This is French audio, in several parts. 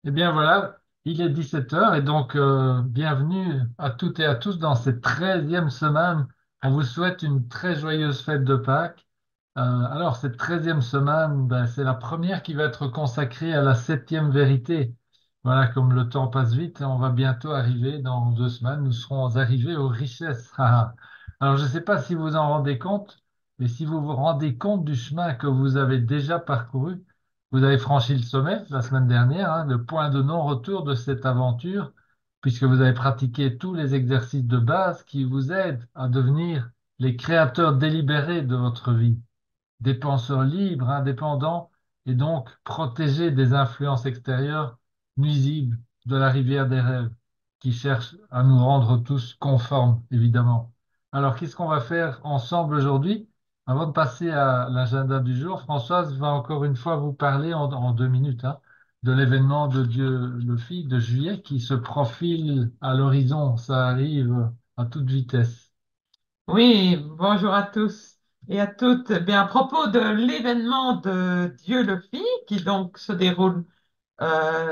Eh bien voilà, il est 17 heures et donc bienvenue à toutes et à tous dans cette 13e semaine. On vous souhaite une très joyeuse fête de Pâques. Alors cette 13e semaine, ben, c'est la première qui va être consacrée à la septième vérité. Voilà, comme le temps passe vite, on va bientôt arriver, dans 2 semaines, nous serons arrivés aux richesses. Alors je ne sais pas si vous en rendez compte, mais si vous vous rendez compte du chemin que vous avez déjà parcouru, vous avez franchi le sommet la semaine dernière, hein, le point de non-retour de cette aventure, puisque vous avez pratiqué tous les exercices de base qui vous aident à devenir les créateurs délibérés de votre vie, des penseurs libres, indépendants, et donc protégés des influences extérieures nuisibles de la rivière des rêves, qui cherche à nous rendre tous conformes, évidemment. Alors, qu'est-ce qu'on va faire ensemble aujourd'hui? Avant de passer à l'agenda du jour, Françoise va encore une fois vous parler en 2 minutes, hein, de l'événement de Dieu le Fils de juillet qui se profile à l'horizon. Ça arrive à toute vitesse. Oui, bonjour à tous et à toutes. Eh bien, à propos de l'événement de Dieu le Fit, qui donc se déroule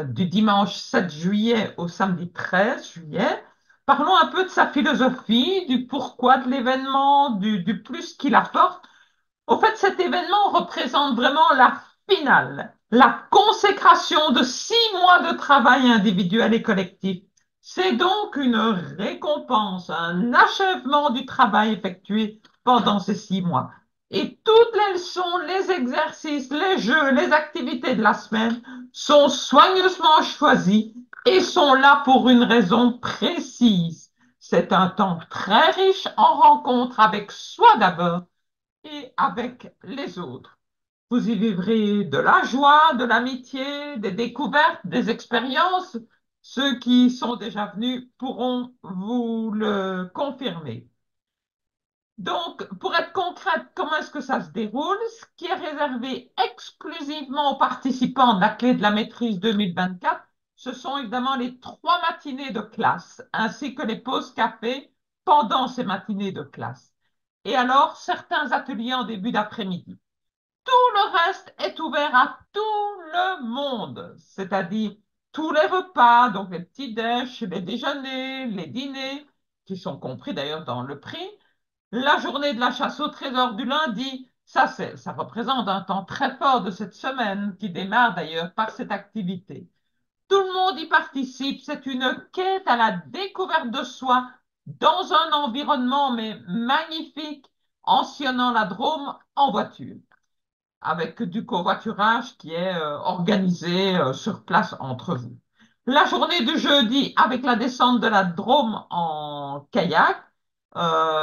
du dimanche 7 juillet au samedi 13 juillet, parlons un peu de sa philosophie, du pourquoi de l'événement, du plus qu'il apporte. Au fait, cet événement représente vraiment la finale, la consécration de 6 mois de travail individuel et collectif. C'est donc une récompense, un achèvement du travail effectué pendant ces 6 mois. Et toutes les leçons, les exercices, les jeux, les activités de la semaine sont soigneusement choisis et sont là pour une raison précise. C'est un temps très riche en rencontres avec soi d'abord et avec les autres. Vous y vivrez de la joie, de l'amitié, des découvertes, des expériences. Ceux qui sont déjà venus pourront vous le confirmer. Donc, pour être concrète, comment est-ce que ça se déroule? Ce qui est réservé exclusivement aux participants de la clé de la maîtrise 2024, ce sont évidemment les 3 matinées de classe, ainsi que les pauses café pendant ces matinées de classe. Et alors, certains ateliers en début d'après-midi. Tout le reste est ouvert à tout le monde, c'est-à-dire tous les repas, donc les petits déj, les déjeuners, les dîners, qui sont compris d'ailleurs dans le prix. La journée de la chasse au trésor du lundi, ça représente un temps très fort de cette semaine, qui démarre d'ailleurs par cette activité. Tout le monde y participe, c'est une quête à la découverte de soi dans un environnement mais magnifique, en sillonnant la Drôme en voiture avec du covoiturage qui est organisé sur place entre vous. La journée du jeudi, avec la descente de la Drôme en kayak,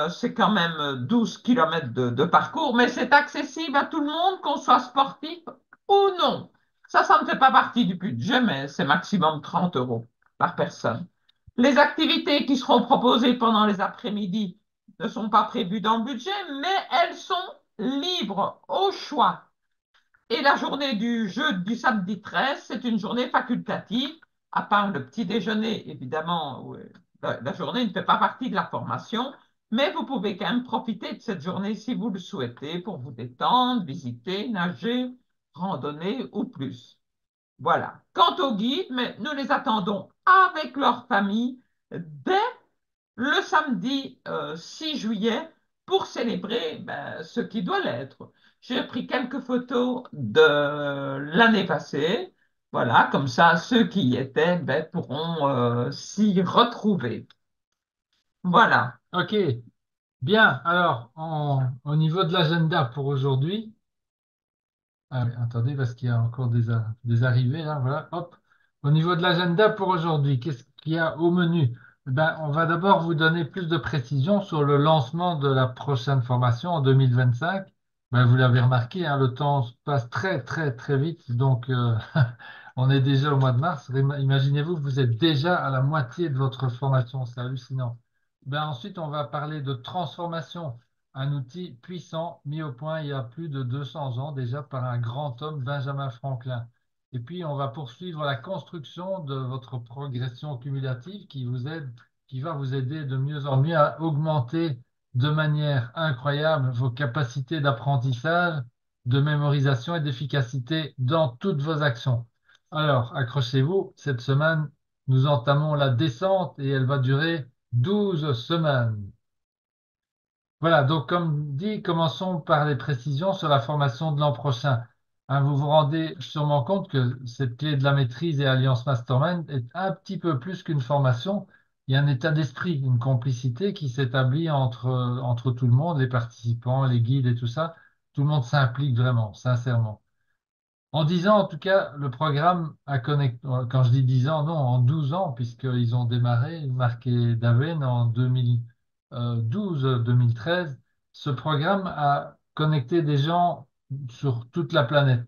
c'est quand même 12 kilomètres de parcours, mais c'est accessible à tout le monde, qu'on soit sportif ou non. Ça ne fait pas partie du budget, mais c'est maximum 30 euros par personne. Les activités qui seront proposées pendant les après-midi ne sont pas prévues dans le budget, mais elles sont libres au choix. Et la journée du samedi 13, c'est une journée facultative, à part le petit déjeuner, évidemment, où, la journée ne fait pas partie de la formation, mais vous pouvez quand même profiter de cette journée si vous le souhaitez pour vous détendre, visiter, nager, randonner ou plus. Voilà. Quant aux guides, mais nous les attendons avec leur famille dès le samedi 6 juillet pour célébrer ce qui doit l'être. J'ai pris quelques photos de l'année passée. Voilà, comme ça, ceux qui y étaient pourront s'y retrouver. Voilà. Ok, bien. Alors, au niveau de l'agenda pour aujourd'hui, ah, mais attendez, parce qu'il y a encore des arrivées là, voilà, hop. Au niveau de l'agenda pour aujourd'hui, qu'est-ce qu'il y a au menu? Eh ben, on va d'abord vous donner plus de précisions sur le lancement de la prochaine formation en 2025. Ben, vous l'avez remarqué, hein, le temps passe très très très vite, donc on est déjà au mois de mars. Imaginez-vous que vous êtes déjà à la moitié de votre formation, c'est hallucinant. Ben, ensuite, on va parler de transformation, un outil puissant mis au point il y a plus de 200 ans déjà par un grand homme, Benjamin Franklin. Et puis, on va poursuivre la construction de votre progression cumulative qui va vous aider de mieux en mieux à augmenter de manière incroyable vos capacités d'apprentissage, de mémorisation et d'efficacité dans toutes vos actions. Alors, accrochez-vous, cette semaine, nous entamons la descente et elle va durer 12 semaines. Voilà, donc comme dit, commençons par les précisions sur la formation de l'an prochain. Hein, vous vous rendez sûrement compte que cette clé de la maîtrise et Alliance Mastermind est un petit peu plus qu'une formation. Il y a un état d'esprit, une complicité qui s'établit entre tout le monde, les participants, les guides et tout ça. Tout le monde s'implique vraiment, sincèrement. En 10 ans, en tout cas, le programme a connecté, quand je dis 10 ans, non, en 12 ans, puisqu'ils ont démarré, Marc et Daven, en 2012-2013, ce programme a connecté des gens sur toute la planète.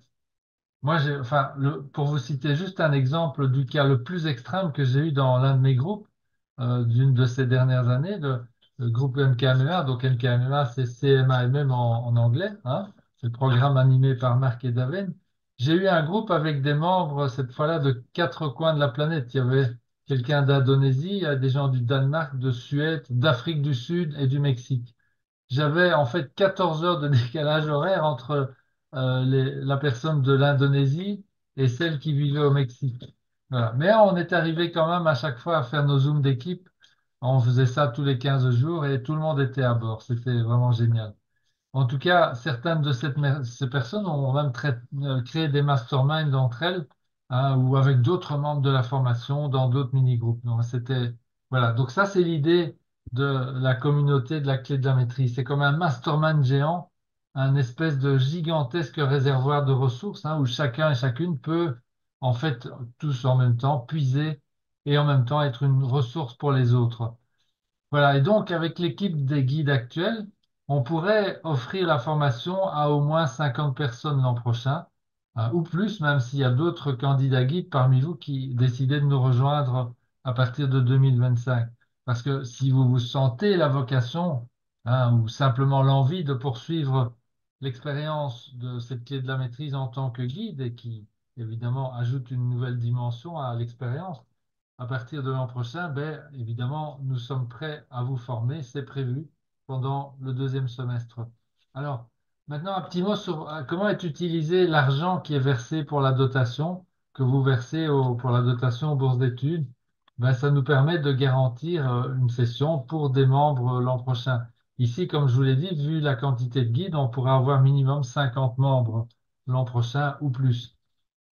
Moi, enfin, pour vous citer juste un exemple du cas le plus extrême que j'ai eu dans l'un de mes groupes, d'une de ces dernières années, le groupe MKMEA. Donc MKMEA, c'est CMAMM en anglais, hein, c'est le programme animé par Marc et Daven. J'ai eu un groupe avec des membres, cette fois-là, de quatre coins de la planète. Il y avait quelqu'un d'Indonésie, il y a des gens du Danemark, de Suède, d'Afrique du Sud et du Mexique. J'avais en fait 14 heures de décalage horaire entre la personne de l'Indonésie et celle qui vivait au Mexique. Voilà. Mais on est arrivé quand même à chaque fois à faire nos zooms d'équipe. On faisait ça tous les 15 jours et tout le monde était à bord. C'était vraiment génial. En tout cas, certaines de ces personnes ont même créé des masterminds entre elles, hein, ou avec d'autres membres de la formation dans d'autres mini-groupes. Donc, voilà. Donc ça, c'est l'idée de la communauté de la clé de la maîtrise. C'est comme un mastermind géant, un espèce de gigantesque réservoir de ressources, hein, où chacun et chacune peut, en fait, tous en même temps, puiser et en même temps être une ressource pour les autres. Voilà, et donc avec l'équipe des guides actuels, on pourrait offrir la formation à au moins 50 personnes l'an prochain, ou plus, même s'il y a d'autres candidats guides parmi vous qui décidaient de nous rejoindre à partir de 2025. Parce que si vous vous sentez la vocation, hein, ou simplement l'envie de poursuivre l'expérience de cette clé de la maîtrise en tant que guide et qui évidemment ajoute une nouvelle dimension à l'expérience, à partir de l'an prochain, ben, évidemment, nous sommes prêts à vous former. C'est prévu pendant le deuxième semestre. Alors, maintenant, un petit mot sur comment est utilisé l'argent qui est versé pour la dotation, que vous versez pour la dotation aux bourses d'études. Ben, ça nous permet de garantir une session pour des membres l'an prochain. Ici, comme je vous l'ai dit, vu la quantité de guides, on pourra avoir minimum 50 membres l'an prochain ou plus.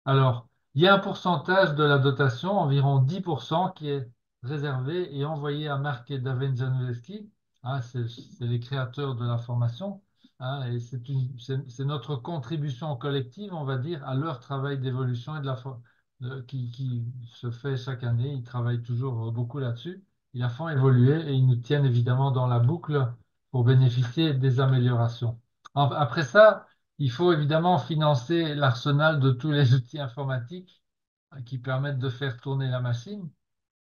Alors, il y a un pourcentage de la dotation, environ 10%, qui est réservé et envoyé à Marc et Daven Januszewski. Hein, c'est les créateurs de la formation. Hein, et c'est notre contribution collective, on va dire, à leur travail d'évolution et qui se fait chaque année. Ils travaillent toujours beaucoup là-dessus. Ils la font évoluer et ils nous tiennent évidemment dans la boucle pour bénéficier des améliorations. Après ça, il faut évidemment financer l'arsenal de tous les outils informatiques qui permettent de faire tourner la machine.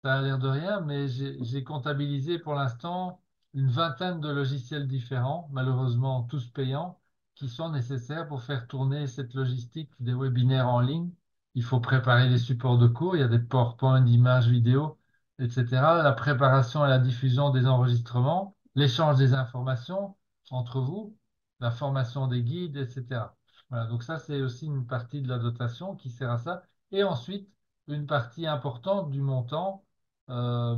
Ça a l'air de rien, mais j'ai comptabilisé pour l'instant une vingtaine de logiciels différents, malheureusement tous payants, qui sont nécessaires pour faire tourner cette logistique des webinaires en ligne. Il faut préparer les supports de cours, il y a des PowerPoint, images, vidéos, etc. La préparation et la diffusion des enregistrements, l'échange des informations entre vous, la formation des guides, etc. Voilà, donc ça, c'est aussi une partie de la dotation qui sert à ça. Et ensuite, une partie importante du montant euh,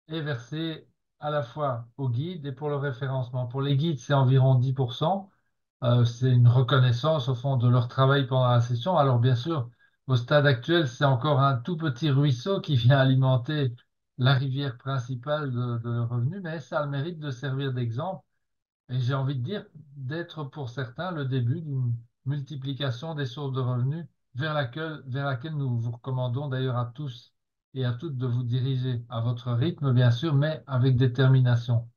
est versée à la fois aux guides et pour le référencement. Pour les guides, c'est environ 10%. C'est une reconnaissance au fond de leur travail pendant la session. Alors bien sûr, au stade actuel, c'est encore un tout petit ruisseau qui vient alimenter la rivière principale de leurs revenus, mais ça a le mérite de servir d'exemple et j'ai envie de dire d'être pour certains le début d'une multiplication des sources de revenus vers laquelle nous vous recommandons d'ailleurs à tous et à toutes de vous diriger à votre rythme, bien sûr, mais avec détermination.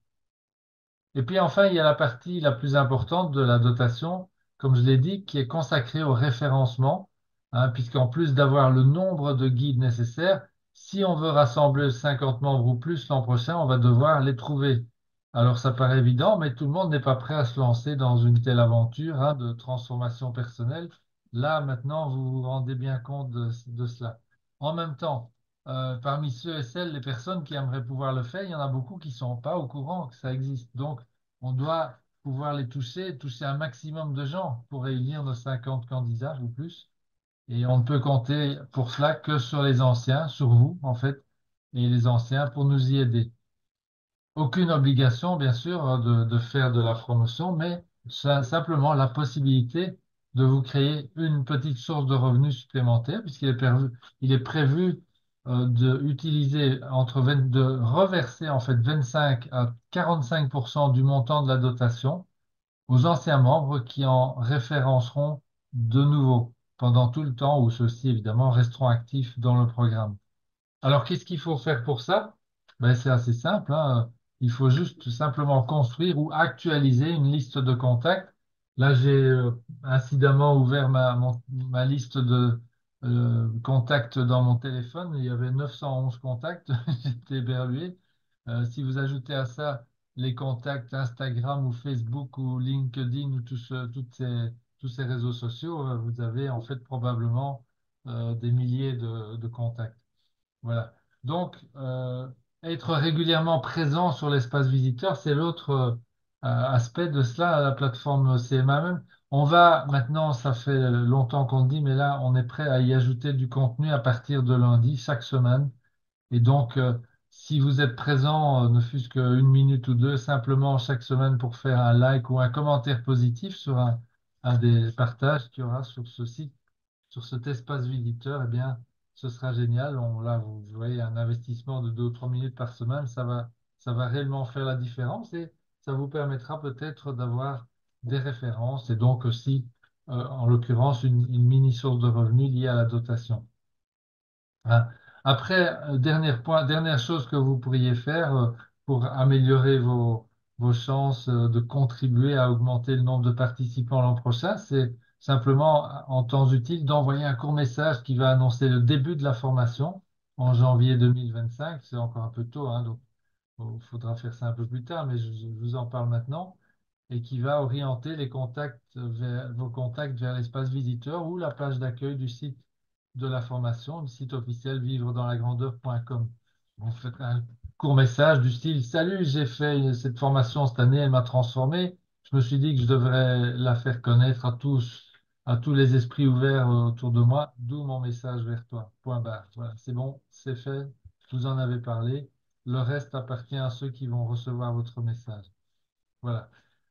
Et puis enfin, il y a la partie la plus importante de la dotation, comme je l'ai dit, qui est consacrée au référencement, hein, puisqu'en plus d'avoir le nombre de guides nécessaires, si on veut rassembler 50 membres ou plus l'an prochain, on va devoir les trouver. Alors ça paraît évident, mais tout le monde n'est pas prêt à se lancer dans une telle aventure, hein, de transformation personnelle. Là, maintenant, vous vous rendez bien compte de cela. En même temps, parmi ceux et celles, les personnes qui aimeraient pouvoir le faire, il y en a beaucoup qui ne sont pas au courant que ça existe. Donc, on doit pouvoir les toucher un maximum de gens pour réunir nos 50 candidats ou plus. Et on ne peut compter pour cela que sur les anciens, sur vous en fait, et les anciens pour nous y aider. Aucune obligation, bien sûr, de faire de la promotion, mais simplement la possibilité de vous créer une petite source de revenus supplémentaire, il est prévu de utiliser de reverser en fait 25 à 45% du montant de la dotation aux anciens membres qui en référenceront de nouveau pendant tout le temps où ceux-ci, évidemment, resteront actifs dans le programme. Alors, qu'est-ce qu'il faut faire pour ça? Ben, c'est assez simple, hein. Il faut juste tout simplement construire ou actualiser une liste de contacts. Là, j'ai incidemment ouvert ma liste de contacts dans mon téléphone. Il y avait 911 contacts. J'étais éberlué. Si vous ajoutez à ça les contacts Instagram ou Facebook ou LinkedIn ou tous ces réseaux sociaux, vous avez en fait probablement des milliers de contacts. Voilà. Donc, être régulièrement présent sur l'espace visiteur, c'est l'autre aspect de cela, la plateforme CMA même. On va maintenant, ça fait longtemps qu'on le dit, mais là, on est prêt à y ajouter du contenu à partir de lundi, chaque semaine. Et donc, si vous êtes présent, ne fût-ce qu'une minute ou deux, simplement chaque semaine pour faire un like ou un commentaire positif sur un des partages qu'il y aura sur ce site, sur cet espace visiteur, eh bien, ce sera génial. Là, vous voyez, un investissement de 2 ou 3 minutes par semaine, ça va réellement faire la différence et ça vous permettra peut-être d'avoir des références et donc aussi, en l'occurrence, une mini source de revenus liée à la dotation. Hein. Après, dernière chose que vous pourriez faire pour améliorer vos chances de contribuer à augmenter le nombre de participants l'an prochain, c'est simplement, en temps utile, d'envoyer un court message qui va annoncer le début de la formation en janvier 2025. C'est encore un peu tôt, hein, donc il faudra faire ça un peu plus tard, mais je vous en parle maintenant, et qui va orienter vos contacts vers l'espace visiteur ou la page d'accueil du site de la formation, le site officiel vivredans-la-grandeur.com. Vous faites un court message du style: Salut, j'ai fait cette formation cette année, elle m'a transformé. Je me suis dit que je devrais la faire connaître à tous les esprits ouverts autour de moi, d'où mon message vers toi. Point barre. Voilà, c'est bon, c'est fait, vous en avez parlé. Le reste appartient à ceux qui vont recevoir votre message. Voilà.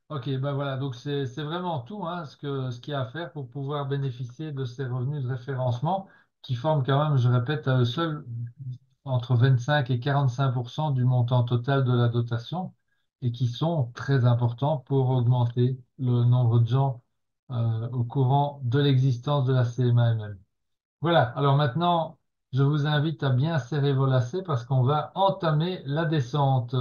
Ok, ben voilà, donc c'est vraiment tout hein, ce qu'il y a à faire pour pouvoir bénéficier de ces revenus de référencement qui forment quand même, je répète, à eux seuls entre 25 et 45% du montant total de la dotation et qui sont très importants pour augmenter le nombre de gens au courant de l'existence de la CMAML. Voilà, alors maintenant, je vous invite à bien serrer vos lacets parce qu'on va entamer la descente.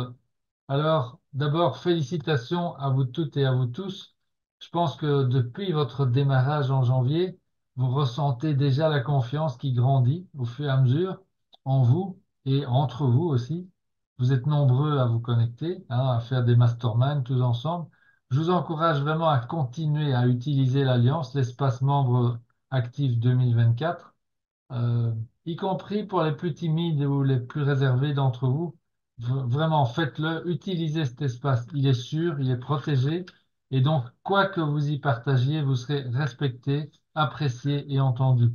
Alors, d'abord, félicitations à vous toutes et à vous tous. Je pense que depuis votre démarrage en janvier, vous ressentez déjà la confiance qui grandit au fur et à mesure en vous et entre vous aussi. Vous êtes nombreux à vous connecter, hein, à faire des masterminds tous ensemble. Je vous encourage vraiment à continuer à utiliser l'Alliance, l'espace membre actif 2024, euh, y compris pour les plus timides ou les plus réservés d'entre vous. Vraiment, faites-le, utilisez cet espace. Il est sûr, il est protégé, et donc, quoi que vous y partagiez, vous serez respecté, apprécié et entendu.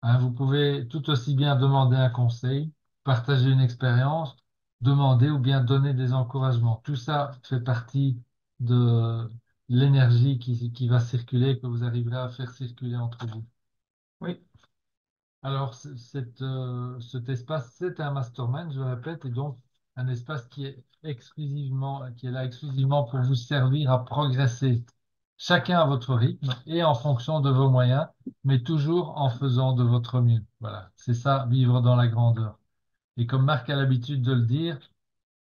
Hein, vous pouvez tout aussi bien demander un conseil, partager une expérience, demander ou bien donner des encouragements. Tout ça fait partie de l'énergie qui va circuler, que vous arriverez à faire circuler entre vous. Oui, Alors, cet espace, c'est un mastermind, je le répète, et donc un espace qui est là exclusivement pour vous servir à progresser, chacun à votre rythme et en fonction de vos moyens, mais toujours en faisant de votre mieux. Voilà, c'est ça, vivre dans la grandeur. Et comme Marc a l'habitude de le dire,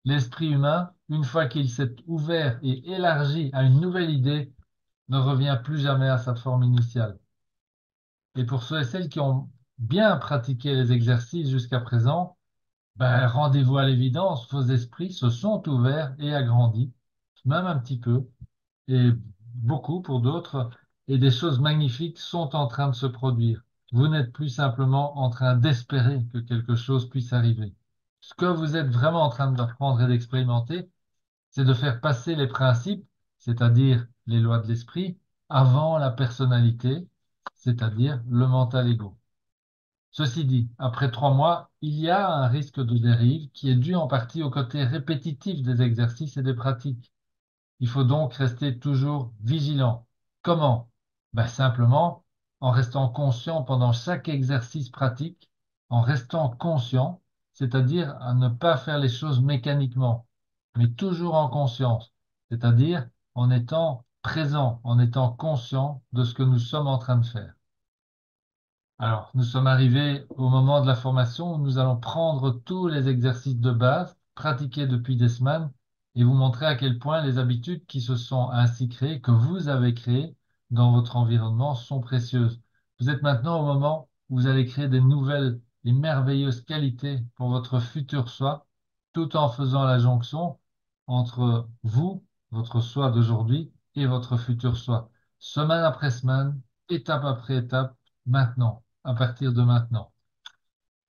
l'esprit humain, une fois qu'il s'est ouvert et élargi à une nouvelle idée, ne revient plus jamais à sa forme initiale. Et pour ceux et celles qui ont bien pratiqué les exercices jusqu'à présent, ben, rendez-vous à l'évidence, vos esprits se sont ouverts et agrandis, même un petit peu, et beaucoup pour d'autres, et des choses magnifiques sont en train de se produire. Vous n'êtes plus simplement en train d'espérer que quelque chose puisse arriver. Ce que vous êtes vraiment en train d'apprendre et d'expérimenter, c'est de faire passer les principes, c'est-à-dire les lois de l'esprit, avant la personnalité, c'est-à-dire le mental ego. Ceci dit, après 3 mois, il y a un risque de dérive qui est dû en partie au côté répétitif des exercices et des pratiques. Il faut donc rester toujours vigilant. Comment? Ben, simplement en restant conscient pendant chaque exercice pratique, en restant conscient, c'est-à-dire à ne pas faire les choses mécaniquement, mais toujours en conscience, c'est-à-dire en étant présent, en étant conscient de ce que nous sommes en train de faire. Alors, nous sommes arrivés au moment de la formation où nous allons prendre tous les exercices de base pratiqués depuis des semaines et vous montrer à quel point les habitudes qui se sont ainsi créées, que vous avez créées dans votre environnement, sont précieuses. Vous êtes maintenant au moment où vous allez créer des nouvelles et merveilleuses qualités pour votre futur soi, tout en faisant la jonction entre vous, votre soi d'aujourd'hui, et votre futur soi. Semaine après semaine, étape après étape, maintenant, à partir de maintenant.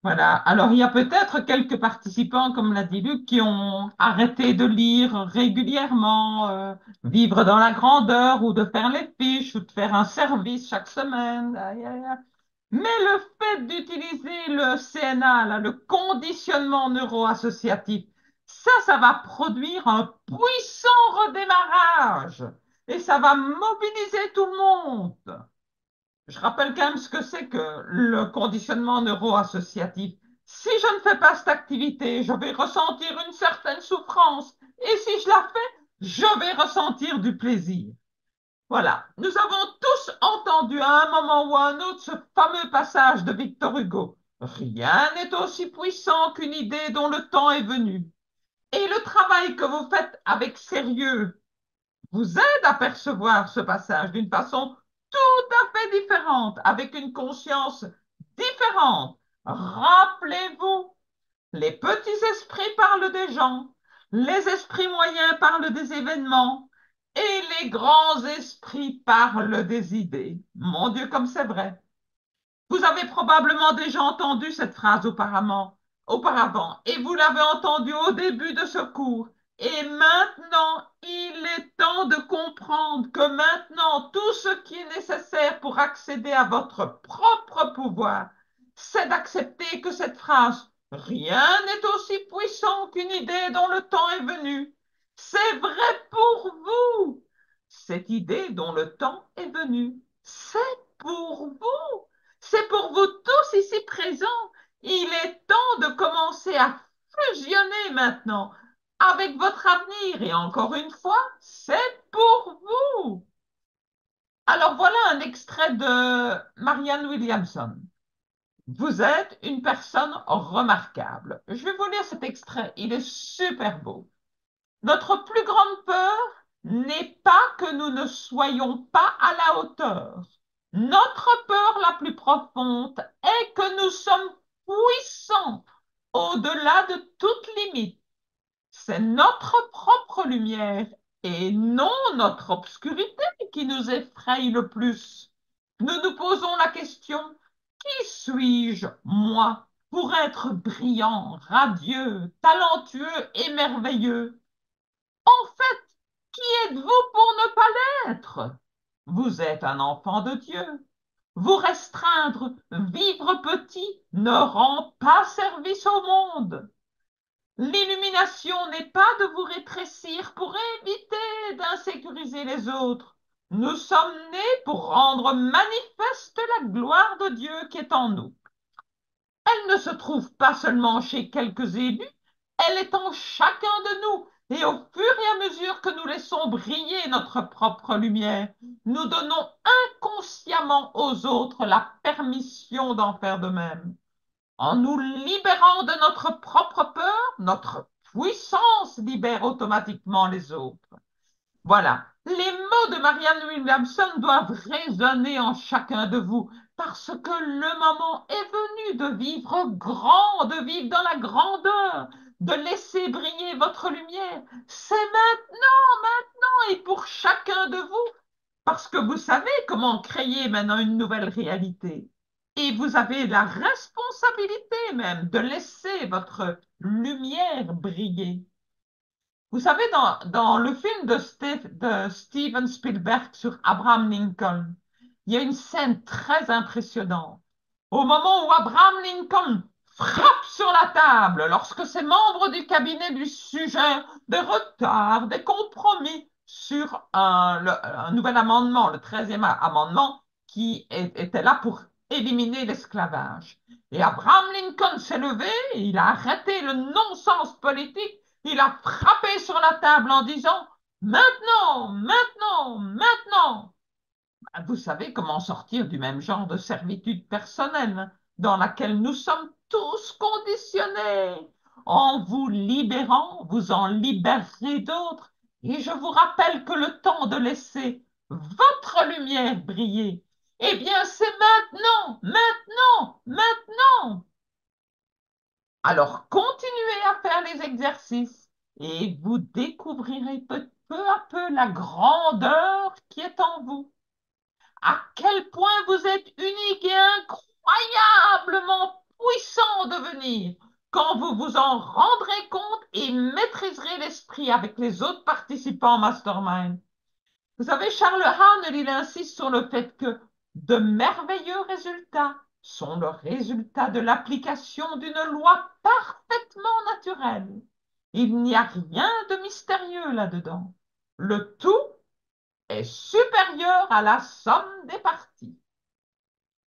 Voilà. Alors, il y a peut-être quelques participants, comme l'a dit Luc, qui ont arrêté de lire régulièrement, vivre dans la grandeur ou de faire les fiches ou de faire un service chaque semaine. Aïe, aïe, aïe. Mais le fait d'utiliser le CNA, là, le conditionnement neuroassociatif, ça va produire un puissant redémarrage et ça va mobiliser tout le monde. Je rappelle quand même ce que c'est que le conditionnement neuroassociatif. Si je ne fais pas cette activité, je vais ressentir une certaine souffrance. Et si je la fais, je vais ressentir du plaisir. Voilà. Nous avons tous entendu à un moment ou à un autre ce fameux passage de Victor Hugo. Rien n'est aussi puissant qu'une idée dont le temps est venu. Et le travail que vous faites avec sérieux vous aide à percevoir ce passage d'une façon tout à fait différente, avec une conscience différente. Rappelez-vous, les petits esprits parlent des gens, les esprits moyens parlent des événements et les grands esprits parlent des idées. Mon Dieu, comme c'est vrai. Vous avez probablement déjà entendu cette phrase auparavant, et vous l'avez entendue au début de ce cours. Et maintenant, il est temps de comprendre que maintenant, tout ce qui est nécessaire pour accéder à votre propre pouvoir, c'est d'accepter que cette phrase, rien n'est aussi puissant qu'une idée dont le temps est venu, c'est vrai pour vous. Cette idée dont le temps est venu, c'est pour vous. C'est pour vous tous ici présents. Il est temps de commencer à fusionner maintenant avec votre avenir. Et encore une fois, c'est pour vous. Alors voilà un extrait de Marianne Williamson. Vous êtes une personne remarquable. Je vais vous lire cet extrait. Il est super beau. Notre plus grande peur n'est pas que nous ne soyons pas à la hauteur. Notre peur la plus profonde est que nous sommes puissants au-delà de toute limite. C'est notre propre lumière et non notre obscurité qui nous effraie le plus. Nous nous posons la question, qui suis-je, moi, pour être brillant, radieux, talentueux et merveilleux? En fait, qui êtes-vous pour ne pas l'être? Vous êtes un enfant de Dieu. Vous restreindre, vivre petit, ne rend pas service au monde. L'illumination n'est pas de vous rétrécir pour éviter d'insécuriser les autres. Nous sommes nés pour rendre manifeste la gloire de Dieu qui est en nous. Elle ne se trouve pas seulement chez quelques élus, elle est en chacun de nous. Et au fur et à mesure que nous laissons briller notre propre lumière, nous donnons inconsciemment aux autres la permission d'en faire de même. En nous libérant de notre propre peur, notre puissance libère automatiquement les autres. Voilà, les mots de Marianne Williamson doivent résonner en chacun de vous parce que le moment est venu de vivre grand, de vivre dans la grandeur, de laisser briller votre lumière. C'est maintenant, maintenant et pour chacun de vous parce que vous savez comment créer maintenant une nouvelle réalité. Et vous avez la responsabilité même de laisser votre lumière briller. Vous savez, dans le film de Steven Spielberg sur Abraham Lincoln, il y a une scène très impressionnante. Au moment où Abraham Lincoln frappe sur la table, lorsque ses membres du cabinet lui suggèrent des retards, des compromis sur un nouvel amendement, le 13e amendement, qui était là pour éliminer l'esclavage. Et Abraham Lincoln s'est levé, il a arrêté le non-sens politique, il a frappé sur la table en disant maintenant, maintenant, maintenant. Vous savez comment sortir du même genre de servitude personnelle dans laquelle nous sommes tous conditionnés. En vous libérant, vous en libérerez d'autres. Et je vous rappelle que le temps de laisser votre lumière briller, eh bien, c'est maintenant, maintenant, maintenant. Alors, continuez à faire les exercices et vous découvrirez peu à peu la grandeur qui est en vous, à quel point vous êtes unique et incroyablement puissant de venir quand vous vous en rendrez compte et maîtriserez l'esprit avec les autres participants au Mastermind. Vous savez, Charles Hahn, il insiste sur le fait que de merveilleux résultats sont le résultat de l'application d'une loi parfaitement naturelle. Il n'y a rien de mystérieux là-dedans. Le tout est supérieur à la somme des parties.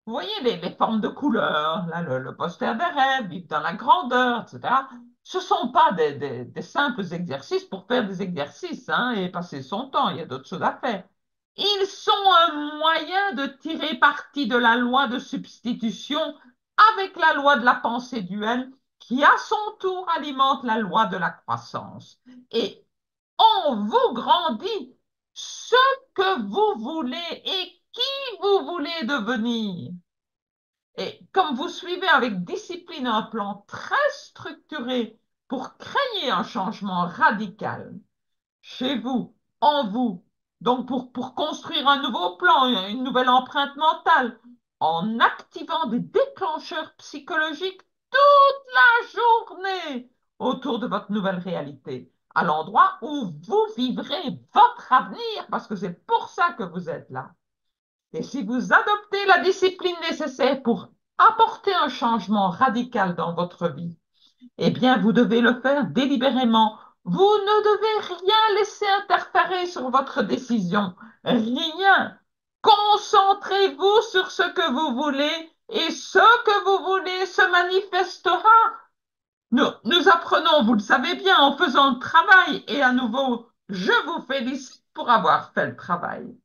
Vous voyez les formes de couleurs, là, le poster des rêves, vivre dans la grandeur, etc. Ce ne sont pas des simples exercices pour faire des exercices, hein, et passer son temps. Il y a d'autres choses à faire. Ils sont un moyen de tirer parti de la loi de substitution avec la loi de la pensée duelle qui, à son tour, alimente la loi de la croissance. Et on vous grandit ce que vous voulez et qui vous voulez devenir. Et comme vous suivez avec discipline un plan très structuré pour créer un changement radical chez vous, en vous, donc pour construire un nouveau plan, une nouvelle empreinte mentale, en activant des déclencheurs psychologiques toute la journée autour de votre nouvelle réalité, à l'endroit où vous vivrez votre avenir, parce que c'est pour ça que vous êtes là. Et si vous adoptez la discipline nécessaire pour apporter un changement radical dans votre vie, eh bien, vous devez le faire délibérément. Vous ne devez rien laisser interférer sur votre décision. Rien. Concentrez-vous sur ce que vous voulez et ce que vous voulez se manifestera. Nous apprenons, vous le savez bien, en faisant le travail. Et à nouveau, je vous félicite pour avoir fait le travail.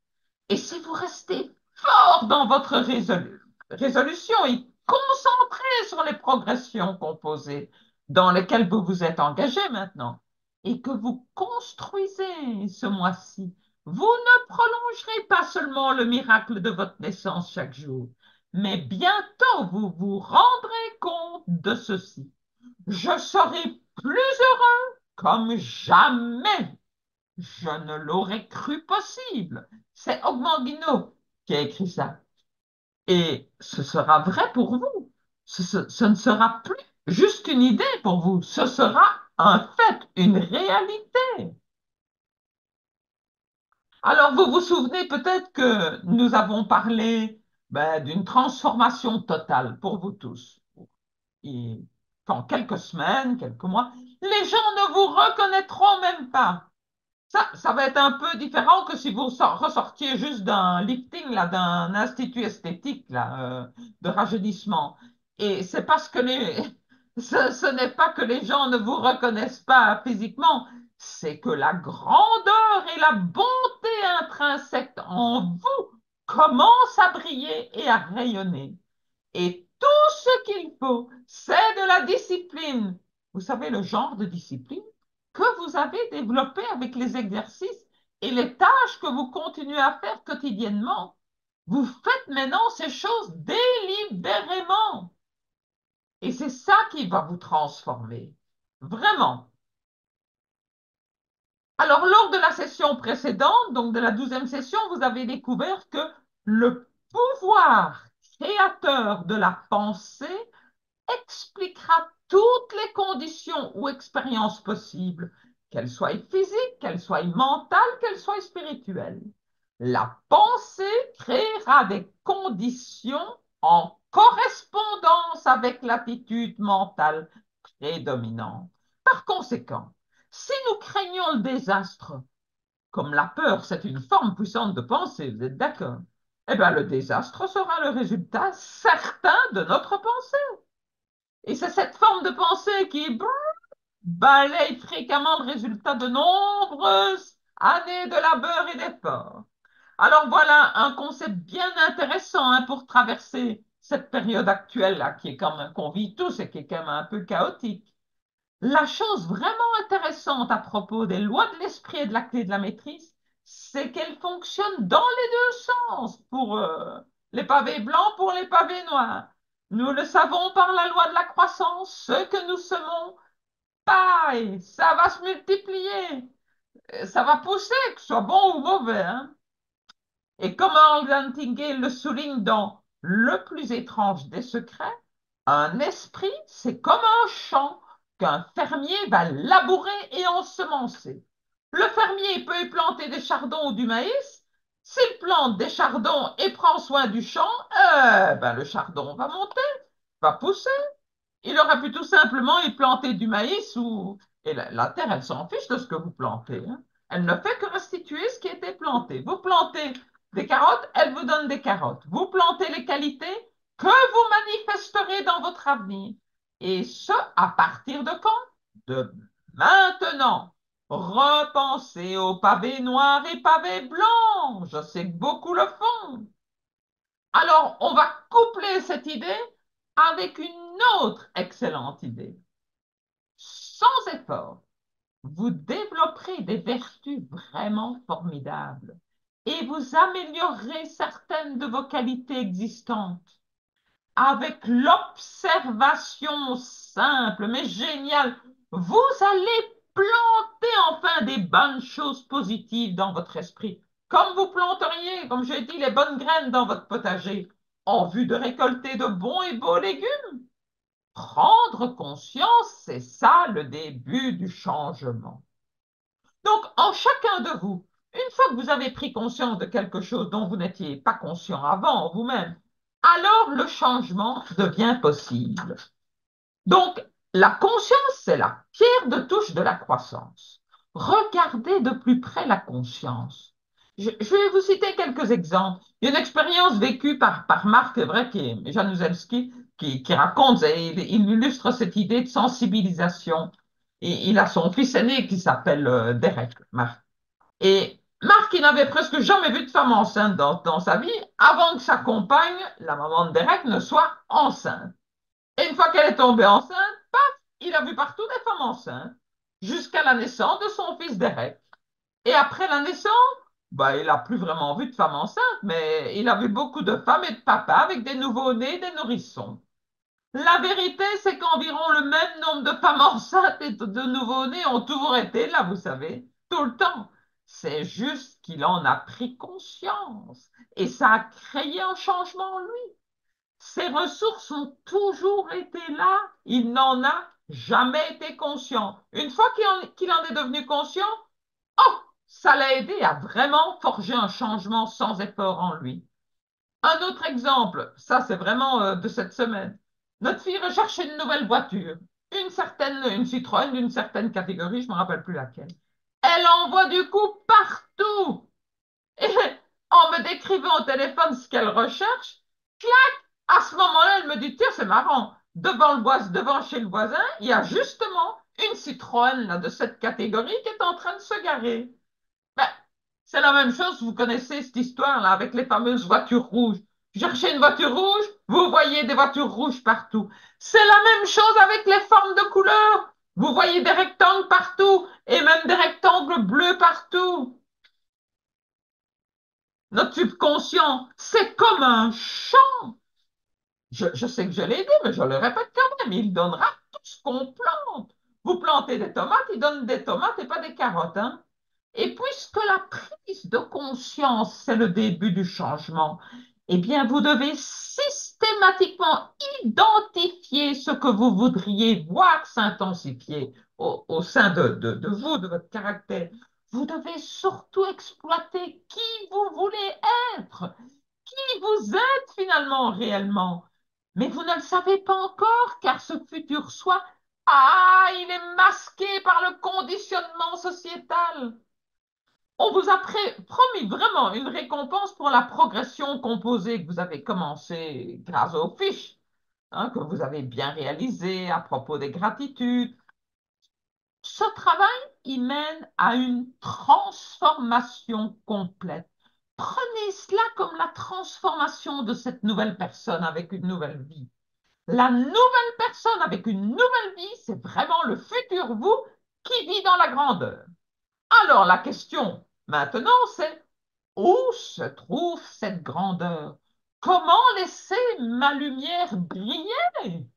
Et si vous restez fort dans votre résolution et concentré sur les progressions composées dans lesquelles vous vous êtes engagé maintenant, et que vous construisez ce mois-ci, vous ne prolongerez pas seulement le miracle de votre naissance chaque jour, mais bientôt vous vous rendrez compte de ceci. Je serai plus heureux comme jamais. Je ne l'aurais cru possible. C'est Ogmangino qui a écrit ça. Et ce sera vrai pour vous. Ce ne sera plus juste une idée pour vous. Ce sera un fait, une réalité. Alors, vous vous souvenez peut-être que nous avons parlé d'une transformation totale pour vous tous. Et en quelques semaines, quelques mois, les gens ne vous reconnaîtront même pas. Ça va être un peu différent que si vous ressortiez juste d'un lifting, là, d'un institut esthétique, là, de rajeunissement. Et c'est parce que ce n'est pas que les gens ne vous reconnaissent pas physiquement, c'est que la grandeur et la bonté intrinsèque en vous commencent à briller et à rayonner. Et tout ce qu'il faut, c'est de la discipline. Vous savez le genre de discipline que vous avez développé avec les exercices et les tâches que vous continuez à faire quotidiennement. Vous faites maintenant ces choses délibérément. Et c'est ça qui va vous transformer. Vraiment. Alors, lors de la session précédente, donc de la 12e session, vous avez découvert que le pouvoir créateur de la pensée expliquera toutes les conditions ou expériences possibles, qu'elles soient physiques, qu'elles soient mentales, qu'elles soient spirituelles. La pensée créera des conditions en correspondance avec l'attitude mentale prédominante. Par conséquent, si nous craignons le désastre, comme la peur, c'est une forme puissante de pensée, vous êtes d'accord? Eh bien, le désastre sera le résultat certain de notre pensée. Et c'est cette forme de pensée qui balaye fréquemment le résultat de nombreuses années de labeur et d'efforts. Alors voilà un concept bien intéressant hein, pour traverser cette période actuelle-là, qui est quand même qu'on vit tous et qui est quand même un peu chaotique. La chose vraiment intéressante à propos des lois de l'esprit et de la clé de la maîtrise, c'est qu'elles fonctionnent dans les deux sens, pour les pavés blancs, pour les pavés noirs. Nous le savons par la loi de la croissance, ce que nous semons, pareil, ça va se multiplier, ça va pousser, que ce soit bon ou mauvais. Hein. Et comme Henri Nightingale le souligne dans Le plus étrange des secrets, un esprit, c'est comme un champ qu'un fermier va labourer et ensemencer. Le fermier peut y planter des chardons ou du maïs. S'il plante des chardons et prend soin du champ, le chardon va monter, va pousser. Il aurait pu tout simplement y planter du maïs ou... Et la terre, elle s'en fiche de ce que vous plantez. Hein. Elle ne fait que restituer ce qui a été planté. Vous plantez des carottes, elle vous donne des carottes. Vous plantez les qualités que vous manifesterez dans votre avenir. Et ce, à partir de quand? De maintenant. Repensez aux pavés noirs et pavés blancs. Je sais que beaucoup le font. Alors, on va coupler cette idée avec une autre excellente idée. Sans effort, vous développerez des vertus vraiment formidables et vous améliorerez certaines de vos qualités existantes avec l'observation simple mais géniale. Vous allez planter enfin des bonnes choses positives dans votre esprit, comme vous planteriez, comme j'ai dit, les bonnes graines dans votre potager, en vue de récolter de bons et beaux légumes. Prendre conscience, c'est ça le début du changement. Donc, en chacun de vous, une fois que vous avez pris conscience de quelque chose dont vous n'étiez pas conscient avant vous-même, alors le changement devient possible. Donc, la conscience, c'est la pierre de touche de la croissance. Regardez de plus près la conscience. Je vais vous citer quelques exemples. Il y a une expérience vécue par Marc vrai, Januszewski qui raconte, et il illustre cette idée de sensibilisation. Et il a son fils aîné qui s'appelle Derek, Marc. Et Marc, il n'avait presque jamais vu de femme enceinte dans sa vie avant que sa compagne, la maman de Derek, ne soit enceinte. Et une fois qu'elle est tombée enceinte, il a vu partout des femmes enceintes, jusqu'à la naissance de son fils Derek. Et après la naissance, il n'a plus vraiment vu de femmes enceintes, mais il a vu beaucoup de femmes et de papas avec des nouveau-nés et des nourrissons. La vérité, c'est qu'environ le même nombre de femmes enceintes et de nouveau-nés ont toujours été là, vous savez, tout le temps. C'est juste qu'il en a pris conscience et ça a créé un changement en lui. Ses ressources ont toujours été là, il n'en a jamais été conscient. Une fois qu'il en est devenu conscient, oh, ça l'a aidé à vraiment forger un changement sans effort en lui. Un autre exemple, ça c'est vraiment de cette semaine. Notre fille recherche une nouvelle voiture, une Citroën d'une certaine catégorie, je ne me rappelle plus laquelle. Elle en voit du coup partout. Et en me décrivant au téléphone ce qu'elle recherche, à ce moment-là, elle me dit, tiens, c'est marrant, devant chez le voisin, il y a justement une Citroën là, de cette catégorie qui est en train de se garer. Ben, c'est la même chose, vous connaissez cette histoire-là avec les fameuses voitures rouges. Cherchez une voiture rouge, vous voyez des voitures rouges partout. C'est la même chose avec les formes de couleurs. Vous voyez des rectangles partout et même des rectangles bleus partout. Notre subconscient, c'est comme un champ. Je sais que je l'ai dit, mais je le répète quand même, il donnera tout ce qu'on plante. Vous plantez des tomates, il donne des tomates et pas des carottes. Hein. Et puisque la prise de conscience, c'est le début du changement, eh bien, vous devez systématiquement identifier ce que vous voudriez voir s'intensifier au sein de vous, de votre caractère. Vous devez surtout exploiter qui vous voulez être, qui vous êtes finalement réellement. Mais vous ne le savez pas encore, car ce futur soi, il est masqué par le conditionnement sociétal. On vous a promis vraiment une récompense pour la progression composée que vous avez commencé grâce aux fiches, hein, que vous avez bien réalisées à propos des gratitudes. Ce travail, il mène à une transformation complète. Prenez cela comme la transformation de cette nouvelle personne avec une nouvelle vie. La nouvelle personne avec une nouvelle vie, c'est vraiment le futur vous qui vit dans la grandeur. Alors la question maintenant, c'est où se trouve cette grandeur? Comment laisser ma lumière briller?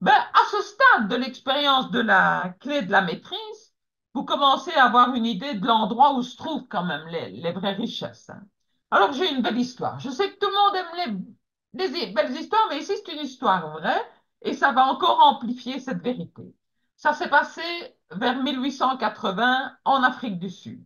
Ben, à ce stade de l'expérience de la clé de la maîtrise, vous commencez à avoir une idée de l'endroit où se trouvent quand même les vraies richesses, hein. Alors j'ai une belle histoire. Je sais que tout le monde aime les belles histoires, mais ici c'est une histoire vraie et ça va encore amplifier cette vérité. Ça s'est passé vers 1880 en Afrique du Sud.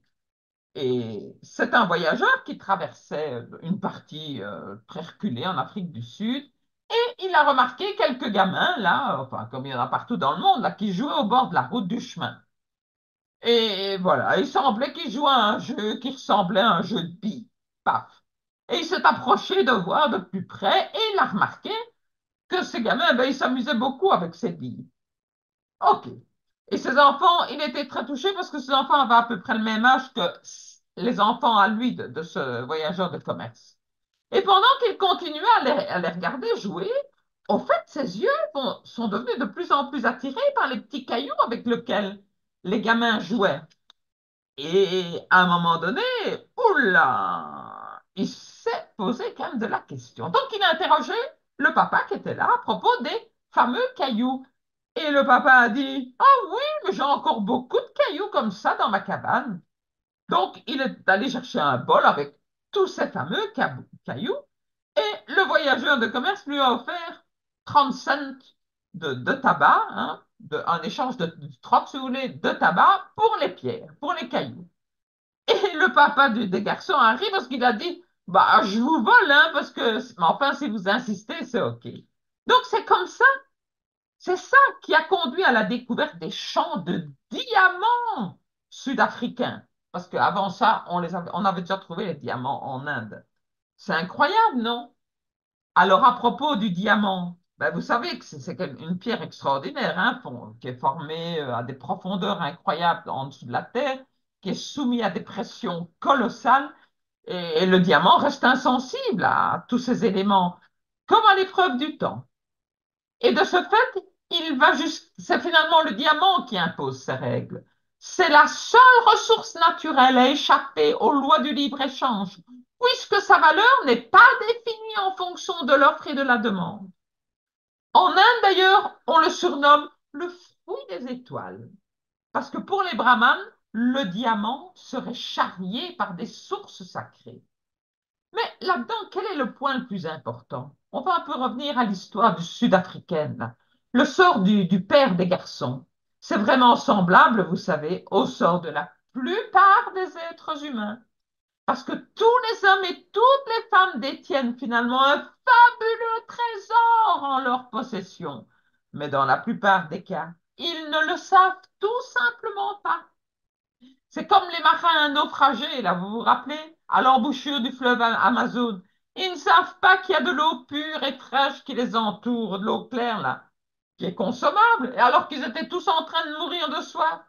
Et c'est un voyageur qui traversait une partie très reculée en Afrique du Sud. Et il a remarqué quelques gamins, là, enfin, comme il y en a partout dans le monde, là, qui jouaient au bord de la route du chemin. Et voilà, il semblait qu'ils jouaient à un jeu qui ressemblait à un jeu de billes. Paf. Et il s'est approché de voir de plus près et il a remarqué que ces gamins, ben, ils s'amusaient beaucoup avec ces billes. OK. Et ses enfants, il était très touché parce que ses enfants avaient à peu près le même âge que les enfants à lui de ce voyageur de commerce. Et pendant qu'il continuait à les regarder jouer, au fait, ses yeux sont devenus de plus en plus attirés par les petits cailloux avec lesquels les gamins jouaient. Et à un moment donné, oula, il s'est posé quand même de la question. Donc il a interrogé le papa qui était là à propos des fameux cailloux. Et le papa a dit, ah oui, mais j'ai encore beaucoup de cailloux comme ça dans ma cabane. Donc il est allé chercher un bol avec tous ces fameux cailloux et le voyageur de commerce lui a offert 30 cents de tabac, hein, en échange de 30, si vous voulez, de tabac pour les pierres, pour les cailloux. Et le papa des garçons a ri parce qu'il a dit, bah, je vous vole, hein, parce que, mais enfin, si vous insistez, c'est OK. Donc, c'est comme ça, c'est ça qui a conduit à la découverte des champs de diamants sud-africains. Parce qu'avant ça, on avait déjà trouvé les diamants en Inde. C'est incroyable, non? Alors, à propos du diamant, ben, vous savez que c'est une pierre extraordinaire, hein, qui est formée à des profondeurs incroyables en dessous de la Terre, qui est soumise à des pressions colossales, et le diamant reste insensible à tous ces éléments, comme à l'épreuve du temps. Et de ce fait, c'est finalement le diamant qui impose ces règles. C'est la seule ressource naturelle à échapper aux lois du libre-échange, puisque sa valeur n'est pas définie en fonction de l'offre et de la demande. En Inde, d'ailleurs, on le surnomme le fruit des étoiles, parce que pour les brahmanes, le diamant serait charrié par des sources sacrées. Mais là-dedans, quel est le point le plus important? On va un peu revenir à l'histoire du sud-africaine. Le sort du père des garçons. C'est vraiment semblable, vous savez, au sort de la plupart des êtres humains. Parce que tous les hommes et toutes les femmes détiennent finalement un fabuleux trésor en leur possession. Mais dans la plupart des cas, ils ne le savent tout simplement pas. C'est comme les marins naufragés, là, vous vous rappelez, à l'embouchure du fleuve Amazon. Ils ne savent pas qu'il y a de l'eau pure et fraîche qui les entoure, de l'eau claire, là, qui est consommable, et alors qu'ils étaient tous en train de mourir de soif.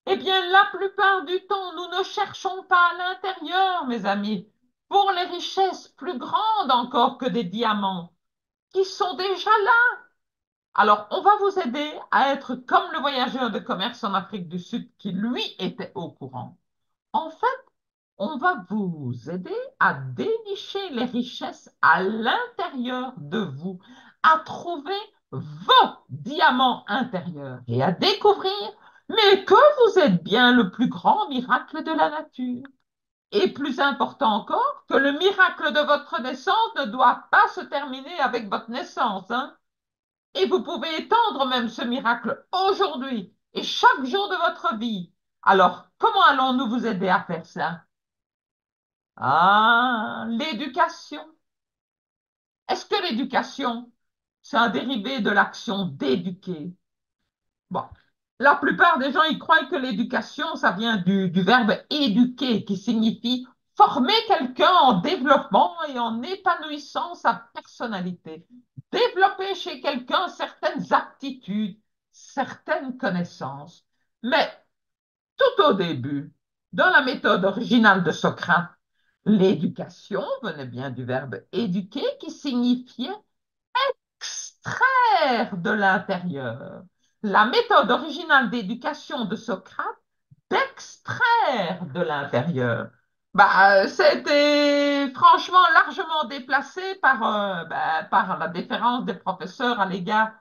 Eh bien, la plupart du temps, nous ne cherchons pas à l'intérieur, mes amis, pour les richesses plus grandes encore que des diamants, qui sont déjà là. Alors, on va vous aider à être comme le voyageur de commerce en Afrique du Sud qui, lui, était au courant. En fait, on va vous aider à dénicher les richesses à l'intérieur de vous, à trouver vos diamants intérieurs et à découvrir, mais que vous êtes bien le plus grand miracle de la nature. Et plus important encore, que le miracle de votre naissance ne doit pas se terminer avec votre naissance, hein. Et vous pouvez étendre même ce miracle aujourd'hui et chaque jour de votre vie Alors, comment allons-nous vous aider à faire ça? Ah, l'éducation. Est-ce que l'éducation, c'est un dérivé de l'action d'éduquer? Bon, la plupart des gens, ils croient que l'éducation, ça vient du verbe éduquer, qui signifie former quelqu'un en développement et en épanouissant sa personnalité. Développer chez quelqu'un certaines aptitudes, certaines connaissances. Mais tout au début, dans la méthode originale de Socrate, l'éducation venait bien du verbe éduquer, qui signifiait extraire de l'intérieur. La méthode originale d'éducation de Socrate, d'extraire de l'intérieur. C'était franchement largement déplacé par la déférence des professeurs à l'égard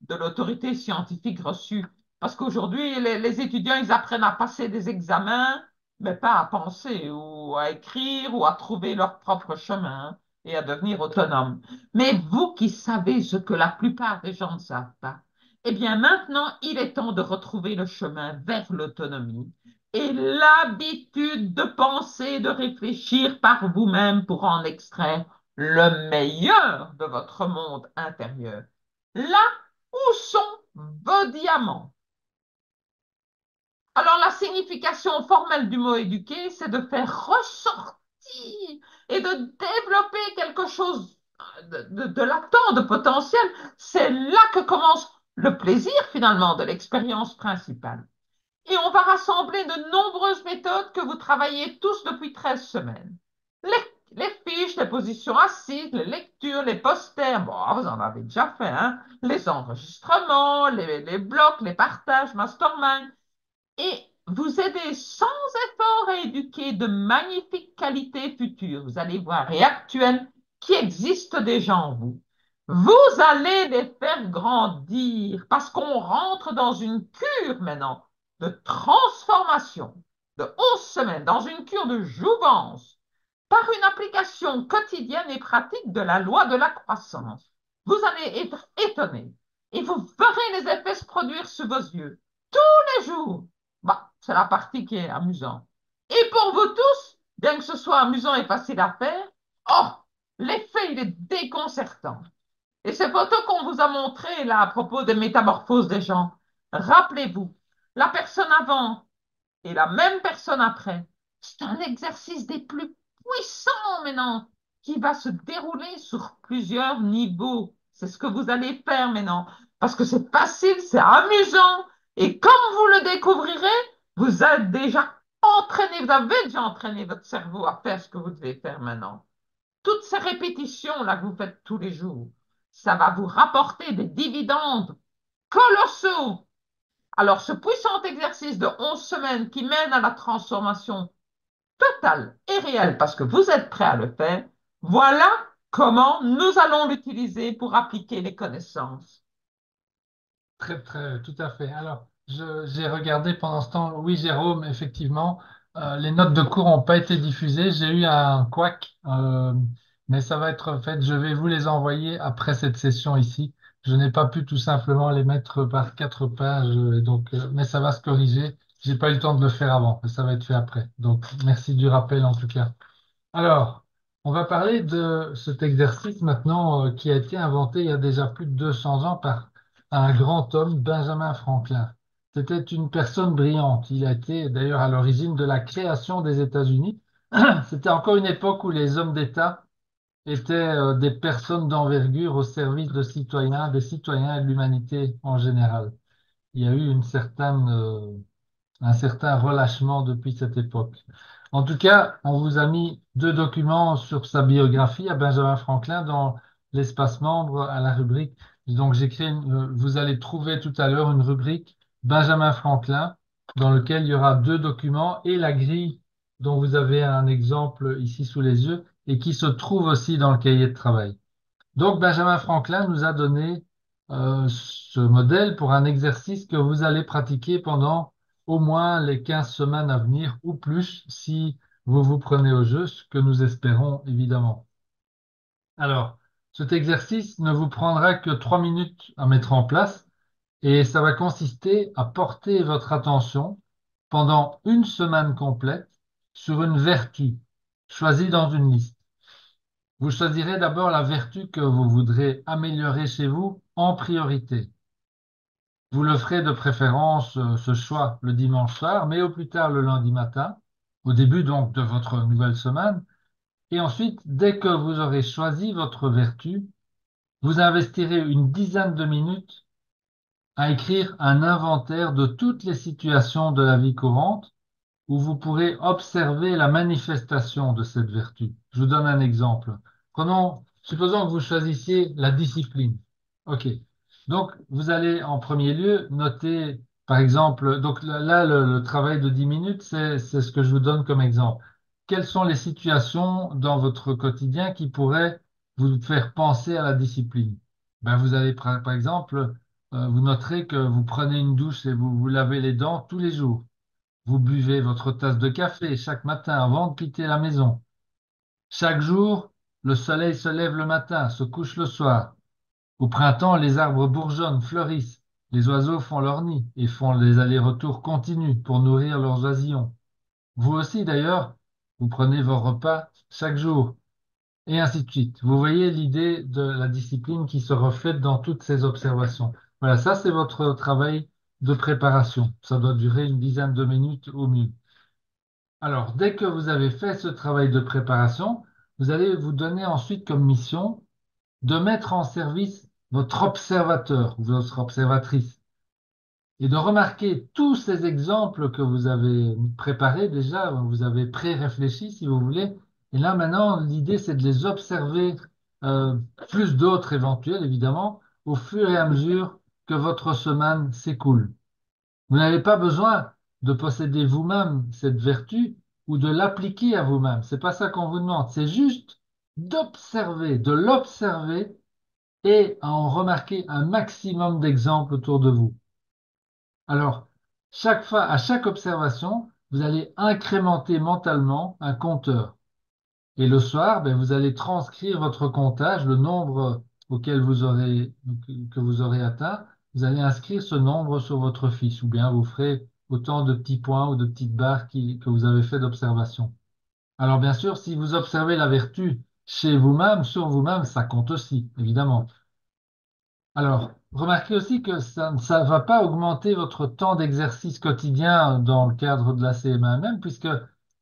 de l'autorité scientifique reçue. Parce qu'aujourd'hui, les étudiants, ils apprennent à passer des examens, mais pas à penser ou à écrire ou à trouver leur propre chemin, hein, et à devenir autonomes. Mais vous qui savez ce que la plupart des gens ne savent pas, eh bien maintenant, il est temps de retrouver le chemin vers l'autonomie et l'habitude de penser, de réfléchir par vous-même pour en extraire le meilleur de votre monde intérieur. Là où sont vos diamants? Alors, la signification formelle du mot éduquer, c'est de faire ressortir et de développer quelque chose de latent, de potentiel. C'est là que commence le plaisir, finalement, de l'expérience principale. Et on va rassembler de nombreuses méthodes que vous travaillez tous depuis 13 semaines. Les fiches, les positions assises, les lectures, les posters, bon, vous en avez déjà fait, hein? Les enregistrements, les blocs, les partages, mastermind, et vous aidez sans effort à éduquer de magnifiques qualités futures, vous allez voir, et actuelles, qui existent déjà en vous. Vous allez les faire grandir parce qu'on rentre dans une cure maintenant de transformation de 11 semaines, dans une cure de jouvence par une application quotidienne et pratique de la loi de la croissance. Vous allez être étonné et vous verrez les effets se produire sous vos yeux tous les jours. C'est la partie qui est amusante. Et pour vous tous, bien que ce soit amusant et facile à faire, oh, l'effet, il est déconcertant. Et ces photos qu'on vous a montrées là à propos des métamorphoses des gens, rappelez-vous, la personne avant et la même personne après. C'est un exercice des plus puissants maintenant qui va se dérouler sur plusieurs niveaux. C'est ce que vous allez faire maintenant. Parce que c'est facile, c'est amusant. Et comme vous le découvrirez, vous êtes déjà entraîné, vous avez déjà entraîné votre cerveau à faire ce que vous devez faire maintenant. Toutes ces répétitions-là que vous faites tous les jours, ça va vous rapporter des dividendes colossaux. Alors, ce puissant exercice de 11 semaines qui mène à la transformation totale et réelle, parce que vous êtes prêt à le faire, voilà comment nous allons l'utiliser pour appliquer les connaissances. Très, très, tout à fait. Alors, j'ai regardé pendant ce temps, oui, Jérôme, effectivement, les notes de cours n'ont pas été diffusées. J'ai eu un couac, mais ça va être fait. Je vais vous les envoyer après cette session ici. Je n'ai pas pu tout simplement les mettre par 4 pages, mais ça va se corriger. J'ai pas eu le temps de le faire avant, mais ça va être fait après. Donc, merci du rappel en tout cas. Alors, on va parler de cet exercice maintenant qui a été inventé il y a déjà plus de 200 ans par un grand homme, Benjamin Franklin. C'était une personne brillante. Il a été d'ailleurs à l'origine de la création des États-Unis. C'était encore une époque où les hommes d'État étaient des personnes d'envergure au service de citoyens, des citoyens et de l'humanité en général. Il y a eu un certain relâchement depuis cette époque. En tout cas, on vous a mis 2 documents sur sa biographie à Benjamin Franklin dans l'espace membre à la rubrique. Donc, vous allez trouver tout à l'heure une rubrique Benjamin Franklin dans lequel il y aura 2 documents et la grille dont vous avez un exemple ici sous les yeux et qui se trouve aussi dans le cahier de travail. Donc, Benjamin Franklin nous a donné ce modèle pour un exercice que vous allez pratiquer pendant au moins les 15 semaines à venir ou plus si vous vous prenez au jeu, ce que nous espérons évidemment. Alors, cet exercice ne vous prendra que 3 minutes à mettre en place et ça va consister à porter votre attention pendant une semaine complète sur une vertu choisie dans une liste. Vous choisirez d'abord la vertu que vous voudrez améliorer chez vous en priorité. Vous le ferez de préférence, ce choix, le dimanche soir, mais au plus tard le lundi matin, au début donc de votre nouvelle semaine. Et ensuite, dès que vous aurez choisi votre vertu, vous investirez une dizaine de minutes à écrire un inventaire de toutes les situations de la vie courante où vous pourrez observer la manifestation de cette vertu. Je vous donne un exemple. Supposons que vous choisissiez la discipline. OK. Donc, vous allez en premier lieu noter, par exemple, donc là, le travail de 10 minutes, c'est ce que je vous donne comme exemple. Quelles sont les situations dans votre quotidien qui pourraient vous faire penser à la discipline? Ben, vous allez, par exemple, vous noterez que vous prenez une douche et vous vous lavez les dents tous les jours. Vous buvez votre tasse de café chaque matin avant de quitter la maison. Chaque jour, le soleil se lève le matin, se couche le soir. Au printemps, les arbres bourgeonnent, fleurissent. Les oiseaux font leur nid et font des allers-retours continus pour nourrir leurs oisillons. Vous aussi, d'ailleurs, vous prenez vos repas chaque jour, et ainsi de suite. Vous voyez l'idée de la discipline qui se reflète dans toutes ces observations. Voilà, ça c'est votre travail de préparation. Ça doit durer une dizaine de minutes au mieux. Alors, dès que vous avez fait ce travail de préparation, vous allez vous donner ensuite comme mission de mettre en service votre observateur ou votre observatrice et de remarquer tous ces exemples que vous avez préparés déjà, vous avez pré-réfléchi si vous voulez. Et là maintenant, l'idée c'est de les observer, euh, plus d'autres éventuels évidemment, au fur et à mesure que votre semaine s'écoule. Vous n'avez pas besoin de posséder vous-même cette vertu ou de l'appliquer à vous-même. C'est pas ça qu'on vous demande. C'est juste d'observer, de l'observer et à en remarquer un maximum d'exemples autour de vous. Alors, chaque fois, à chaque observation, vous allez incrémenter mentalement un compteur. Et le soir, ben, vous allez transcrire votre comptage, le nombre auquel que vous aurez atteint. Vous allez inscrire ce nombre sur votre fiche, ou bien vous ferez autant de petits points ou de petites barres que vous avez fait d'observation. Alors, bien sûr, si vous observez la vertu chez vous-même, sur vous-même, ça compte aussi, évidemment. Alors, remarquez aussi que ça ne va pas augmenter votre temps d'exercice quotidien dans le cadre de la CMAMM, puisque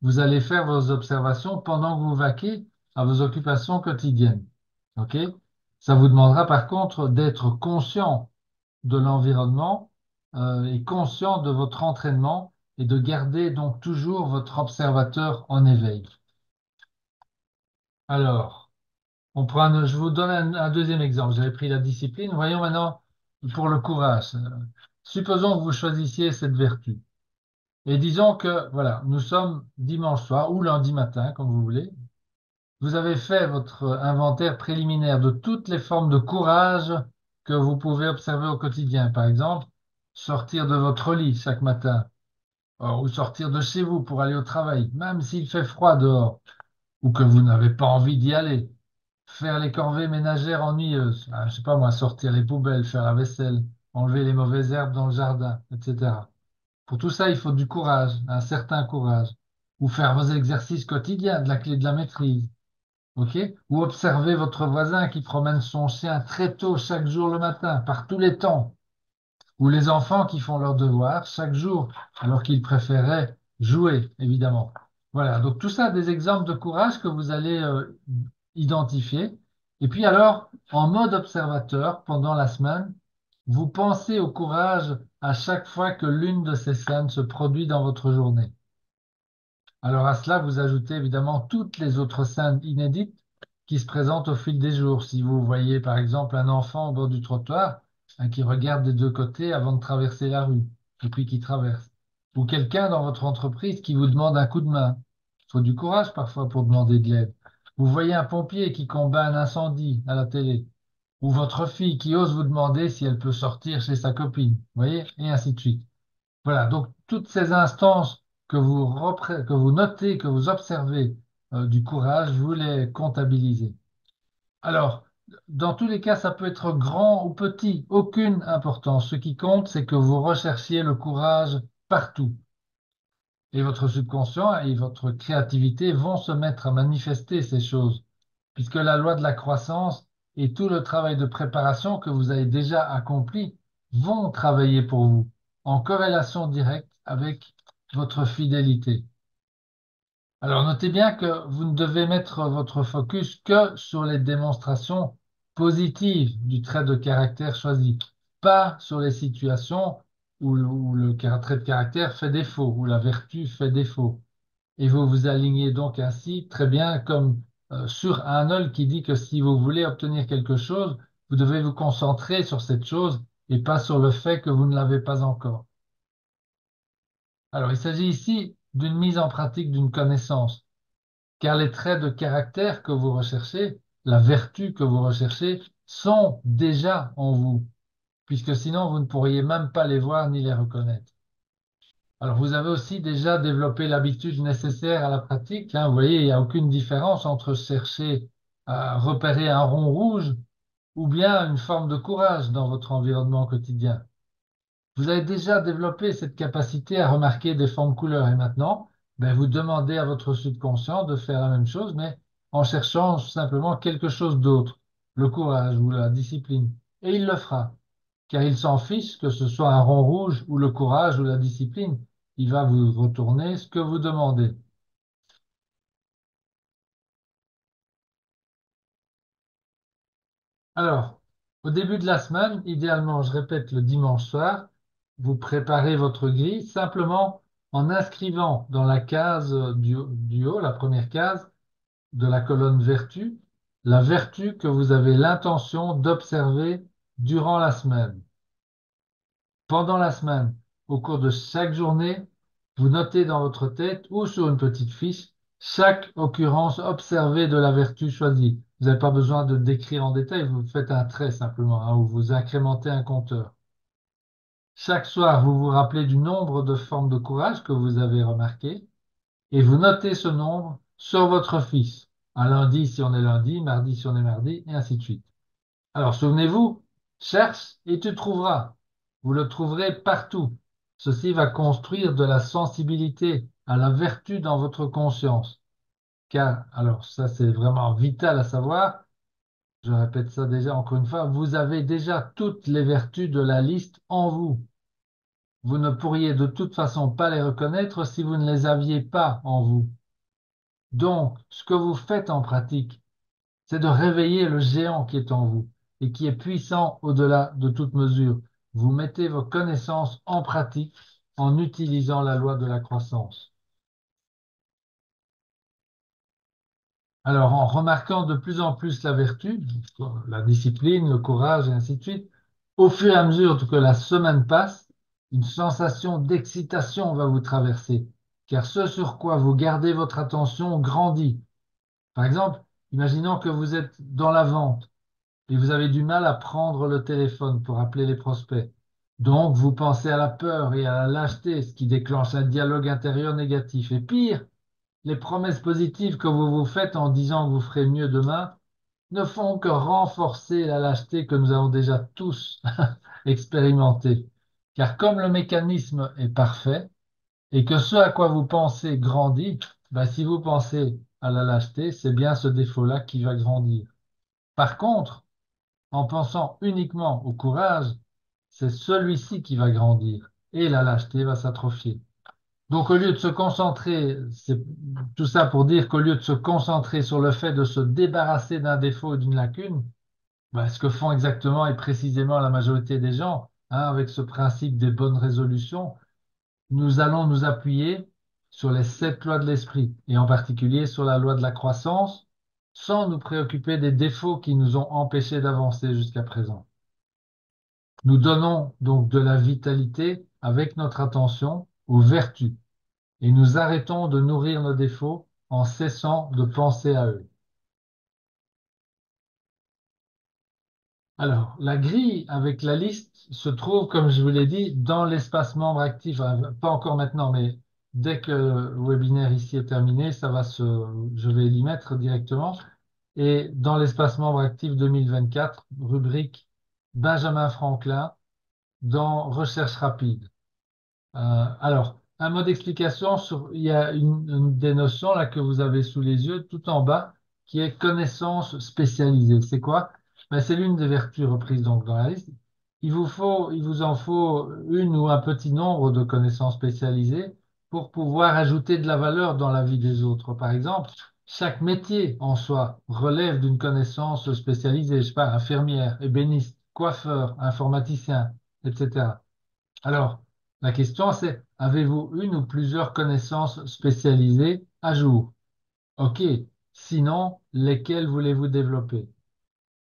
vous allez faire vos observations pendant que vous vaquez à vos occupations quotidiennes. OK? Ça vous demandera par contre d'être conscient de l'environnement, et conscient de votre entraînement et de garder donc toujours votre observateur en éveil. Alors, je vous donne un deuxième exemple. J'avais pris la discipline. Voyons maintenant pour le courage. Supposons que vous choisissiez cette vertu. Et disons que, voilà, nous sommes dimanche soir ou lundi matin, comme vous voulez. Vous avez fait votre inventaire préliminaire de toutes les formes de courage que vous pouvez observer au quotidien. Par exemple, sortir de votre lit chaque matin, ou sortir de chez vous pour aller au travail, même s'il fait froid dehors, ou que vous n'avez pas envie d'y aller. Faire les corvées ménagères ennuyeuses. Ah, je sais pas moi, sortir les poubelles, faire la vaisselle, enlever les mauvaises herbes dans le jardin, etc. Pour tout ça, il faut du courage, un certain courage. Ou faire vos exercices quotidiens de la clé de la maîtrise. OK? Ou observer votre voisin qui promène son chien très tôt chaque jour le matin, par tous les temps. Ou les enfants qui font leurs devoirs chaque jour, alors qu'ils préféraient jouer, évidemment. Voilà, donc tout ça, des exemples de courage que vous allez identifier. Et puis alors, en mode observateur, pendant la semaine, vous pensez au courage à chaque fois que l'une de ces scènes se produit dans votre journée. Alors à cela, vous ajoutez évidemment toutes les autres scènes inédites qui se présentent au fil des jours. Si vous voyez par exemple un enfant au bord du trottoir, qui regarde des deux côtés avant de traverser la rue, et puis qui traverse. Ou quelqu'un dans votre entreprise qui vous demande un coup de main. Il faut du courage parfois pour demander de l'aide. Vous voyez un pompier qui combat un incendie à la télé. Ou votre fille qui ose vous demander si elle peut sortir chez sa copine. Vous voyez? Et ainsi de suite. Voilà, donc toutes ces instances que vous notez, que vous observez, du courage, vous les comptabilisez. Alors, dans tous les cas, ça peut être grand ou petit, aucune importance. Ce qui compte, c'est que vous recherchiez le courage partout. Et votre subconscient et votre créativité vont se mettre à manifester ces choses, puisque la loi de la croissance et tout le travail de préparation que vous avez déjà accompli vont travailler pour vous, en corrélation directe avec votre fidélité. Alors notez bien que vous ne devez mettre votre focus que sur les démonstrations positives du trait de caractère choisi, pas sur les situations où le trait de caractère fait défaut, où la vertu fait défaut. Et vous vous alignez donc ainsi très bien comme sur Arnold qui dit que si vous voulez obtenir quelque chose, vous devez vous concentrer sur cette chose et pas sur le fait que vous ne l'avez pas encore. Alors il s'agit ici d'une mise en pratique d'une connaissance, car les traits de caractère que vous recherchez, la vertu que vous recherchez, sont déjà en vous, puisque sinon vous ne pourriez même pas les voir ni les reconnaître. Alors, vous avez aussi déjà développé l'habitude nécessaire à la pratique, hein. Vous voyez, il n'y a aucune différence entre chercher à repérer un rond rouge ou bien une forme de courage dans votre environnement quotidien. Vous avez déjà développé cette capacité à remarquer des formes couleurs et maintenant, ben, vous demandez à votre subconscient de faire la même chose, mais en cherchant simplement quelque chose d'autre, le courage ou la discipline. Et il le fera car il s'en fiche que ce soit un rond rouge ou le courage ou la discipline. Il va vous retourner ce que vous demandez. Alors, au début de la semaine, idéalement, je répète, le dimanche soir, vous préparez votre grille simplement en inscrivant dans la case du haut, la première case de la colonne vertu, la vertu que vous avez l'intention d'observer durant la semaine. Pendant la semaine, au cours de chaque journée, vous notez dans votre tête ou sur une petite fiche chaque occurrence observée de la vertu choisie. Vous n'avez pas besoin de décrire en détail, vous faites un trait simplement, hein, ou vous incrémentez un compteur. Chaque soir, vous vous rappelez du nombre de formes de courage que vous avez remarquées et vous notez ce nombre sur votre fiche. Un lundi si on est lundi, mardi si on est mardi, et ainsi de suite. Alors, souvenez-vous, cherche et tu trouveras. Vous le trouverez partout. Ceci va construire de la sensibilité à la vertu dans votre conscience. Car, alors ça c'est vraiment vital à savoir, je répète ça déjà encore une fois, vous avez déjà toutes les vertus de la liste en vous. Vous ne pourriez de toute façon pas les reconnaître si vous ne les aviez pas en vous. Donc, ce que vous faites en pratique, c'est de réveiller le géant qui est en vous et qui est puissant au-delà de toute mesure. Vous mettez vos connaissances en pratique en utilisant la loi de la croissance. Alors, en remarquant de plus en plus la vertu, la discipline, le courage et ainsi de suite, au fur et à mesure que la semaine passe, une sensation d'excitation va vous traverser, car ce sur quoi vous gardez votre attention grandit. Par exemple, imaginons que vous êtes dans la vente et vous avez du mal à prendre le téléphone pour appeler les prospects. Donc, vous pensez à la peur et à la lâcheté, ce qui déclenche un dialogue intérieur négatif. Et pire, les promesses positives que vous vous faites en disant que vous ferez mieux demain ne font que renforcer la lâcheté que nous avons déjà tous expérimentée. Car comme le mécanisme est parfait et que ce à quoi vous pensez grandit, ben, si vous pensez à la lâcheté, c'est bien ce défaut-là qui va grandir. Par contre, en pensant uniquement au courage, c'est celui-ci qui va grandir et la lâcheté va s'atrophier. Donc, au lieu de se concentrer, c'est tout ça pour dire qu'au lieu de se concentrer sur le fait de se débarrasser d'un défaut ou d'une lacune, ben, ce que font exactement et précisément la majorité des gens, hein, avec ce principe des bonnes résolutions, nous allons nous appuyer sur les 7 lois de l'esprit et en particulier sur la loi de la croissance, sans nous préoccuper des défauts qui nous ont empêchés d'avancer jusqu'à présent. Nous donnons donc de la vitalité avec notre attention aux vertus et nous arrêtons de nourrir nos défauts en cessant de penser à eux. Alors, la grille avec la liste se trouve, comme je vous l'ai dit, dans l'espace membre actif. Pas encore maintenant, mais dès que le webinaire ici est terminé, je vais l'y mettre directement. Et dans l'espace membre actif 2024, rubrique Benjamin Franklin, dans Recherche rapide. Alors, un mot d'explication sur, il y a une des notions là que vous avez sous les yeux, tout en bas, qui est connaissance spécialisée. C'est quoi? Ben, c'est l'une des vertus reprises donc dans la liste. Il vous en faut une ou un petit nombre de connaissances spécialisées pour pouvoir ajouter de la valeur dans la vie des autres. Par exemple, chaque métier en soi relève d'une connaissance spécialisée. Je sais pas, infirmière, ébéniste, coiffeur, informaticien, etc. Alors, la question c'est, avez-vous une ou plusieurs connaissances spécialisées à jour? OK. Sinon, lesquelles voulez-vous développer?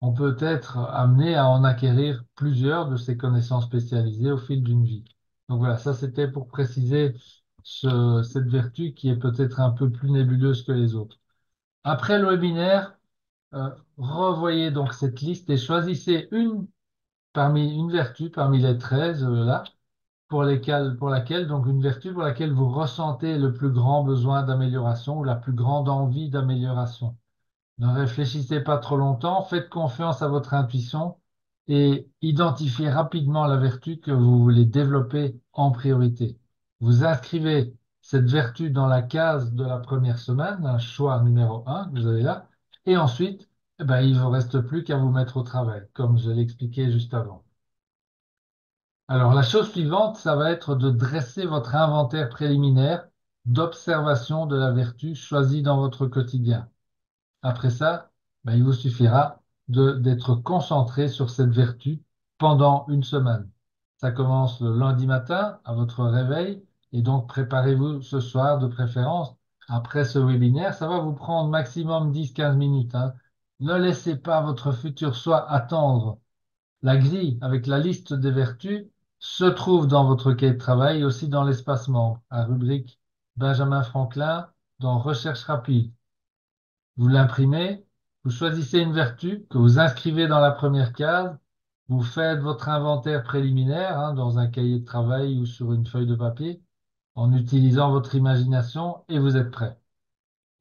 On peut être amené à en acquérir plusieurs de ces connaissances spécialisées au fil d'une vie. Donc voilà, ça c'était pour préciser cette vertu qui est peut-être un peu plus nébuleuse que les autres. Après le webinaire, revoyez donc cette liste et choisissez une vertu parmi les 13 là pour laquelle, donc une vertu pour laquelle vous ressentez le plus grand besoin d'amélioration ou la plus grande envie d'amélioration. Ne réfléchissez pas trop longtemps, faites confiance à votre intuition et identifiez rapidement la vertu que vous voulez développer en priorité. Vous inscrivez cette vertu dans la case de la première semaine, un choix numéro 1 que vous avez là, et ensuite, eh ben, il ne vous reste plus qu'à vous mettre au travail, comme je l'ai expliqué juste avant. Alors, la chose suivante, ça va être de dresser votre inventaire préliminaire d'observation de la vertu choisie dans votre quotidien. Après ça, ben, il vous suffira d'être concentré sur cette vertu pendant une semaine. Ça commence le lundi matin à votre réveil et donc préparez-vous ce soir de préférence. Après ce webinaire, ça va vous prendre maximum 10-15 minutes, hein. Ne laissez pas votre futur soi attendre. La grille avec la liste des vertus se trouve dans votre cahier de travail et aussi dans l'espace membre, à rubrique Benjamin Franklin dans Recherche rapide. Vous l'imprimez, vous choisissez une vertu que vous inscrivez dans la première case, vous faites votre inventaire préliminaire hein, dans un cahier de travail ou sur une feuille de papier en utilisant votre imagination et vous êtes prêt.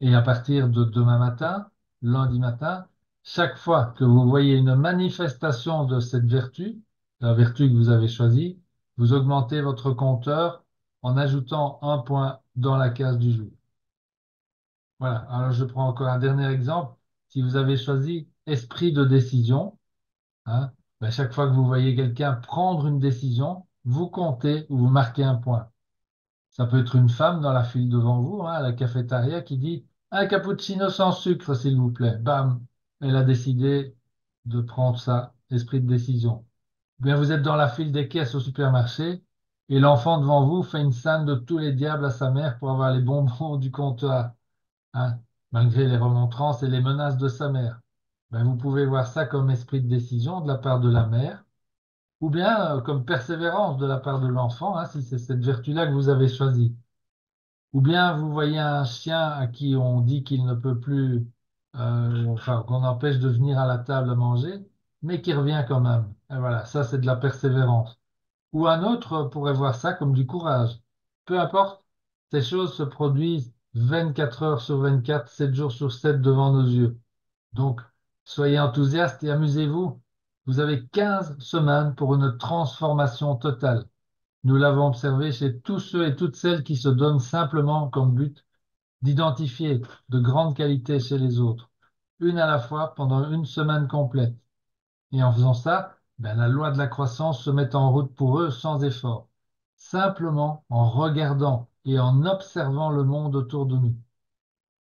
Et à partir de demain matin, lundi matin, chaque fois que vous voyez une manifestation de cette vertu, la vertu que vous avez choisie, vous augmentez votre compteur en ajoutant un point dans la case du jour. Voilà. Alors, je prends encore un dernier exemple. Si vous avez choisi esprit de décision, hein, ben, chaque fois que vous voyez quelqu'un prendre une décision, vous comptez ou vous marquez un point. Ça peut être une femme dans la file devant vous, hein, à la cafétéria, qui dit un cappuccino sans sucre, s'il vous plaît. Bam! Elle a décidé de prendre ça, esprit de décision. Ou bien vous êtes dans la file des caisses au supermarché et l'enfant devant vous fait une scène de tous les diables à sa mère pour avoir les bonbons du comptoir, hein, malgré les remontrances et les menaces de sa mère. Ben, vous pouvez voir ça comme esprit de décision de la part de la mère, ou bien comme persévérance de la part de l'enfant, hein, si c'est cette vertu-là que vous avez choisie. Ou bien vous voyez un chien à qui on dit qu'il ne peut plus, enfin qu'on empêche de venir à la table à manger, mais qui revient quand même. Et voilà, ça c'est de la persévérance. Ou un autre pourrait voir ça comme du courage. Peu importe, ces choses se produisent 24 heures sur 24, 7 jours sur 7 devant nos yeux. Donc, soyez enthousiastes et amusez-vous. Vous avez 15 semaines pour une transformation totale. Nous l'avons observé chez tous ceux et toutes celles qui se donnent simplement comme but d'identifier de grandes qualités chez les autres, une à la fois pendant une semaine complète. Et en faisant ça, ben, la loi de la croissance se met en route pour eux sans effort, simplement en regardant et en observant le monde autour de nous.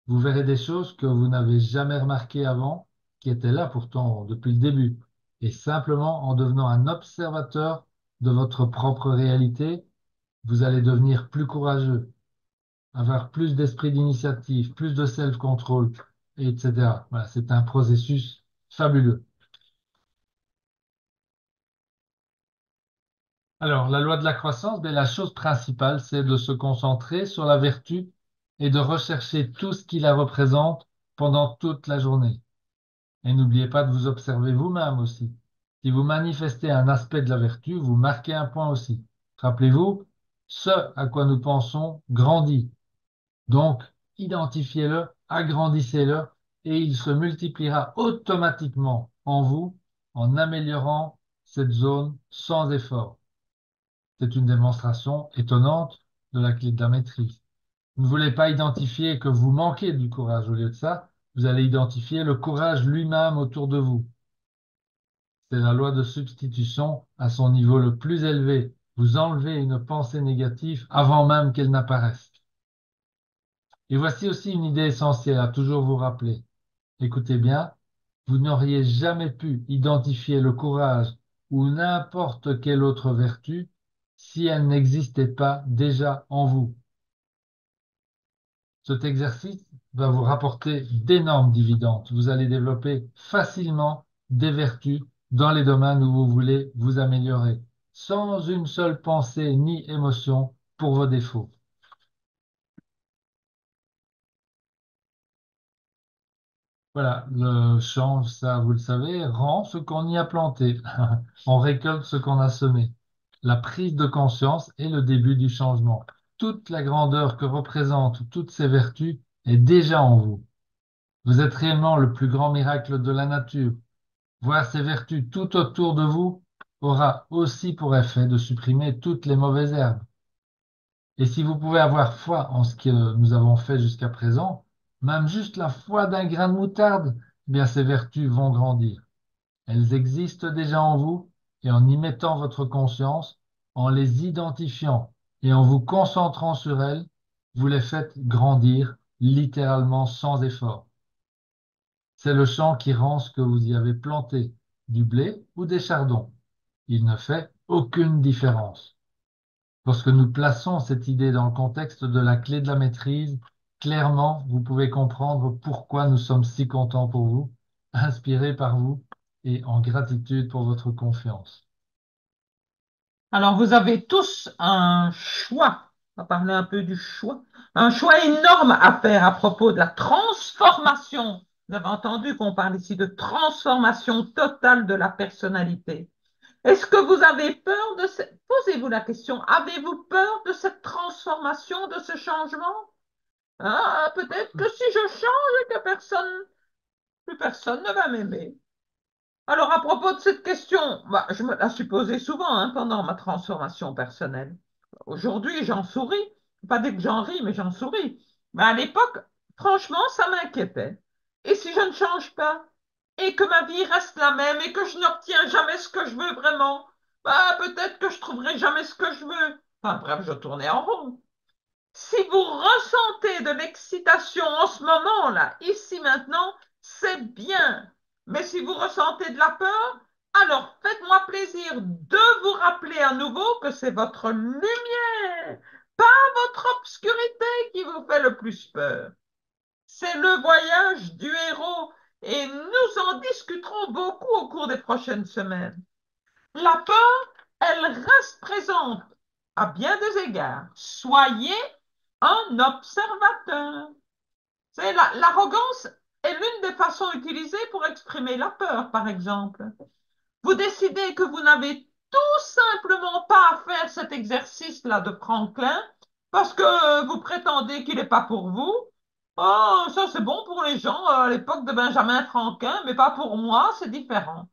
Vous verrez des choses que vous n'avez jamais remarquées avant, qui étaient là pourtant depuis le début. Et simplement en devenant un observateur de votre propre réalité, vous allez devenir plus courageux, avoir plus d'esprit d'initiative, plus de self-control, etc. Voilà, c'est un processus fabuleux. Alors, la loi de la croissance, ben, la chose principale, c'est de se concentrer sur la vertu et de rechercher tout ce qui la représente pendant toute la journée. Et n'oubliez pas de vous observer vous-même aussi. Si vous manifestez un aspect de la vertu, vous marquez un point aussi. Rappelez-vous, ce à quoi nous pensons grandit. Donc, identifiez-le, agrandissez-le, et il se multipliera automatiquement en vous en améliorant cette zone sans effort. C'est une démonstration étonnante de la clé de la maîtrise. Vous ne voulez pas identifier que vous manquez du courage. Au lieu de ça, vous allez identifier le courage lui-même autour de vous. C'est la loi de substitution à son niveau le plus élevé. Vous enlevez une pensée négative avant même qu'elle n'apparaisse. Et voici aussi une idée essentielle à toujours vous rappeler. Écoutez bien, vous n'auriez jamais pu identifier le courage ou n'importe quelle autre vertu si elle n'existait pas déjà en vous. Cet exercice va vous rapporter d'énormes dividendes. Vous allez développer facilement des vertus dans les domaines où vous voulez vous améliorer, sans une seule pensée ni émotion pour vos défauts. Voilà, le change, ça, vous le savez, rend ce qu'on y a planté. On récolte ce qu'on a semé. La prise de conscience est le début du changement. Toute la grandeur que représentent toutes ces vertus est déjà en vous. Vous êtes réellement le plus grand miracle de la nature. Voir ces vertus tout autour de vous aura aussi pour effet de supprimer toutes les mauvaises herbes. Et si vous pouvez avoir foi en ce que nous avons fait jusqu'à présent, même juste la foi d'un grain de moutarde, eh bien ces vertus vont grandir. Elles existent déjà en vous et en y mettant votre conscience, en les identifiant et en vous concentrant sur elles, vous les faites grandir littéralement sans effort. C'est le champ qui rend ce que vous y avez planté, du blé ou des chardons. Il ne fait aucune différence. Lorsque nous plaçons cette idée dans le contexte de la clé de la maîtrise, clairement, vous pouvez comprendre pourquoi nous sommes si contents pour vous, inspirés par vous et en gratitude pour votre confiance. Alors, vous avez tous un choix. On va parler un peu du choix. Un choix énorme à faire à propos de la transformation. Vous avez entendu qu'on parle ici de transformation totale de la personnalité. Est-ce que vous avez peur de cette... Posez-vous la question, avez-vous peur de cette transformation, de ce changement? Ah, peut-être que si je change, que plus personne ne va m'aimer. Alors, à propos de cette question, bah, je me la suis posée souvent hein, pendant ma transformation personnelle. Aujourd'hui, j'en souris. Pas dès que j'en ris, mais j'en souris. Mais à l'époque, franchement, ça m'inquiétait. Et si je ne change pas, et que ma vie reste la même, et que je n'obtiens jamais ce que je veux vraiment, bah, peut-être que je trouverai jamais ce que je veux. Enfin bref, je tournais en rond. Si vous ressentez de l'excitation en ce moment-là, ici maintenant, c'est bien. Mais si vous ressentez de la peur, alors faites-moi plaisir de vous rappeler à nouveau que c'est votre lumière, pas votre obscurité qui vous fait le plus peur. C'est le voyage du héros et nous en discuterons beaucoup au cours des prochaines semaines. La peur, elle reste présente à bien des égards. Soyez un observateur. L'arrogance est l'une des façons utilisées pour exprimer la peur, par exemple. Vous décidez que vous n'avez tout simplement pas à faire cet exercice-là de Franklin parce que vous prétendez qu'il n'est pas pour vous. Oh, ça c'est bon pour les gens à l'époque de Benjamin Franklin, mais pas pour moi, c'est différent.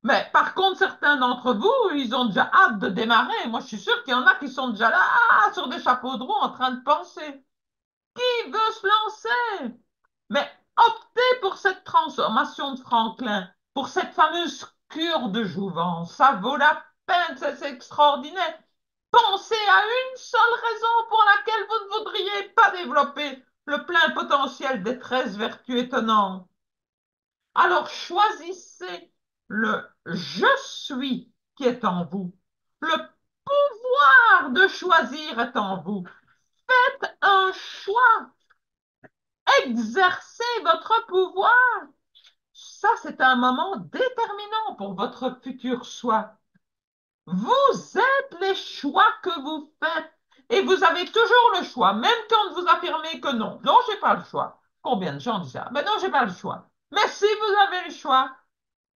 Mais par contre, certains d'entre vous, ils ont déjà hâte de démarrer. Moi, je suis sûre qu'il y en a qui sont déjà là, sur des chapeaux de roue, en train de penser. Qui veut se lancer? Mais optez pour cette transformation de Franklin, pour cette fameuse cure de jouvence. Ça vaut la peine, c'est extraordinaire. Pensez à une seule raison pour laquelle vous ne voudriez pas développer le plein potentiel des 13 vertus étonnantes. Alors choisissez le je suis qui est en vous. Le pouvoir de choisir est en vous. Faites un choix. Exercez votre pouvoir. Ça, c'est un moment déterminant pour votre futur soi. Vous êtes les choix que vous faites. Et vous avez toujours le choix, même quand vous affirmez que non. Non, j'ai pas le choix. Combien de gens disent ça? Mais non, j'ai pas le choix. Mais si vous avez le choix,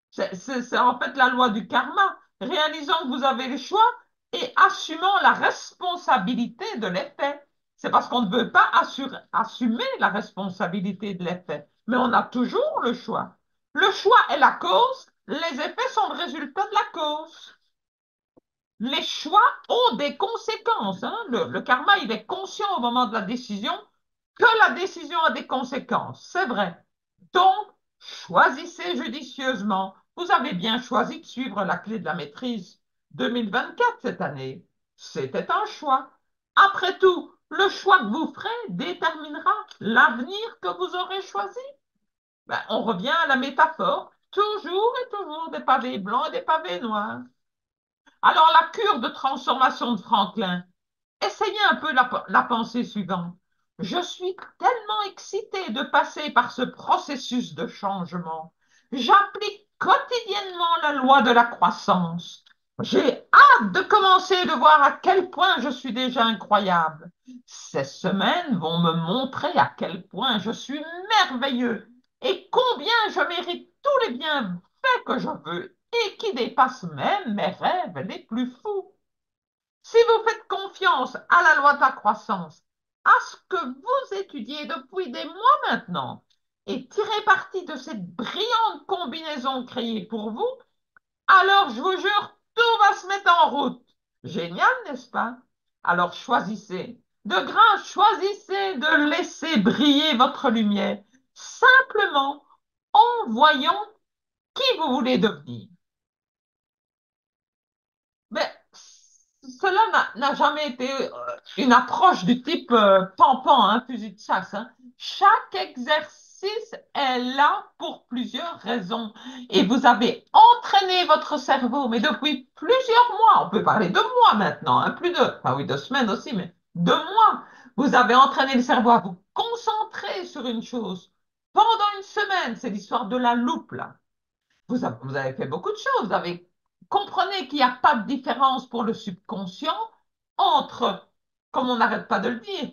c'est en fait la loi du karma. Réalisant que vous avez le choix et assumant la responsabilité de l'effet. C'est parce qu'on ne veut pas assumer la responsabilité de l'effet. Mais on a toujours le choix. Le choix est la cause, les effets sont le résultat de la cause. Les choix ont des conséquences, hein. Le karma, il est conscient au moment de la décision que la décision a des conséquences. C'est vrai. Donc, choisissez judicieusement. Vous avez bien choisi de suivre la clé de la maîtrise 2024 cette année. C'était un choix. Après tout, le choix que vous ferez déterminera l'avenir que vous aurez choisi. Ben, on revient à la métaphore. Toujours et toujours des pavés blancs et des pavés noirs. Alors, la cure de transformation de Franklin, essayez un peu la pensée suivante. Je suis tellement excitée de passer par ce processus de changement. J'applique quotidiennement la loi de la croissance. J'ai hâte de commencer de voir à quel point je suis déjà incroyable. Ces semaines vont me montrer à quel point je suis merveilleux et combien je mérite tous les bienfaits que je veux et qui dépassent même mes rêves les plus fous. Si vous faites confiance à la loi de la croissance, à ce que vous étudiez depuis des mois maintenant, et tirez parti de cette brillante combinaison créée pour vous, alors je vous jure, tout va se mettre en route. Génial, n'est-ce pas? Alors choisissez. De grâce, choisissez de laisser briller votre lumière, simplement en voyant qui vous voulez devenir. Mais cela n'a jamais été une approche du type pan-pan, hein, fusil de chasse, hein. Chaque exercice est là pour plusieurs raisons. Et vous avez entraîné votre cerveau, mais depuis plusieurs mois, on peut parler de mois maintenant, hein, plus de, enfin oui, de semaines aussi, mais de mois. Vous avez entraîné le cerveau à vous concentrer sur une chose. Pendant une semaine, c'est l'histoire de la loupe, là. Vous avez fait beaucoup de choses. Vous avez comprenez qu'il n'y a pas de différence pour le subconscient entre, comme on n'arrête pas de le dire,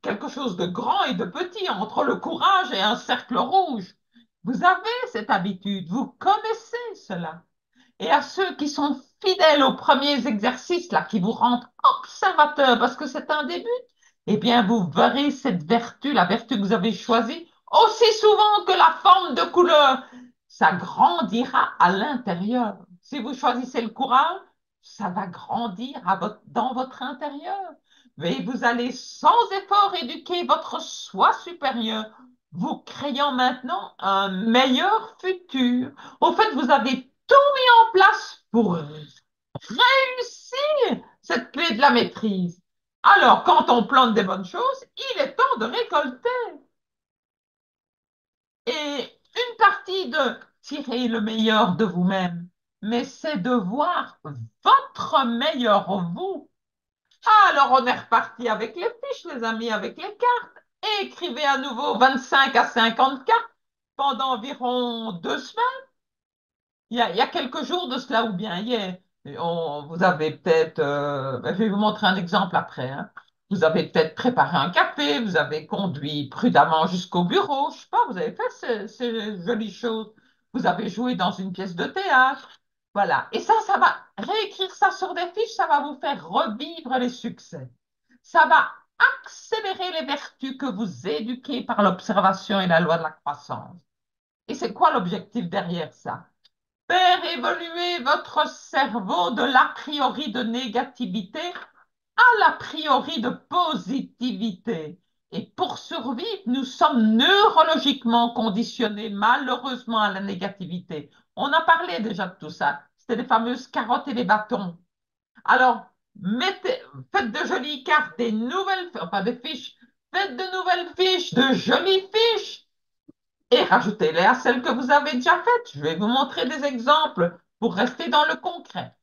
quelque chose de grand et de petit, entre le courage et un cercle rouge. Vous avez cette habitude, vous connaissez cela. Et à ceux qui sont fidèles aux premiers exercices, là, qui vous rendent observateurs parce que c'est un début, eh bien, vous verrez cette vertu, la vertu que vous avez choisie, aussi souvent que la forme de couleur. Ça grandira à l'intérieur. Si vous choisissez le courage, ça va grandir dans votre intérieur. Mais vous allez sans effort éduquer votre soi supérieur, vous créant maintenant un meilleur futur. Au fait, vous avez tout mis en place pour réussir cette clé de la maîtrise. Alors, quand on plante des bonnes choses, il est temps de récolter. Et une partie de tirer le meilleur de vous-même, mais c'est de voir votre meilleur vous. Alors, on est reparti avec les fiches, les amis, avec les cartes. Et écrivez à nouveau 25 à 50 cartes pendant environ 2 semaines. Il y a quelques jours de cela, ou bien hier, vous avez peut-être, je vais vous montrer un exemple après, hein. Vous avez peut-être préparé un café, vous avez conduit prudemment jusqu'au bureau, je sais pas, vous avez fait ces jolies choses. Vous avez joué dans une pièce de théâtre. Voilà. Et ça va réécrire ça sur des fiches, ça va vous faire revivre les succès. Ça va accélérer les vertus que vous éduquez par l'observation et la loi de la croissance. Et c'est quoi l'objectif derrière ça? Faire évoluer votre cerveau de l'a priori de négativité à l'a priori de positivité. Et pour survivre, nous sommes neurologiquement conditionnés malheureusement à la négativité. On a parlé déjà de tout ça. C'était les fameuses carottes et les bâtons. Alors, faites de jolies cartes, des nouvelles, enfin des fiches, faites de nouvelles fiches, de jolies fiches et rajoutez-les à celles que vous avez déjà faites. Je vais vous montrer des exemples pour rester dans le concret.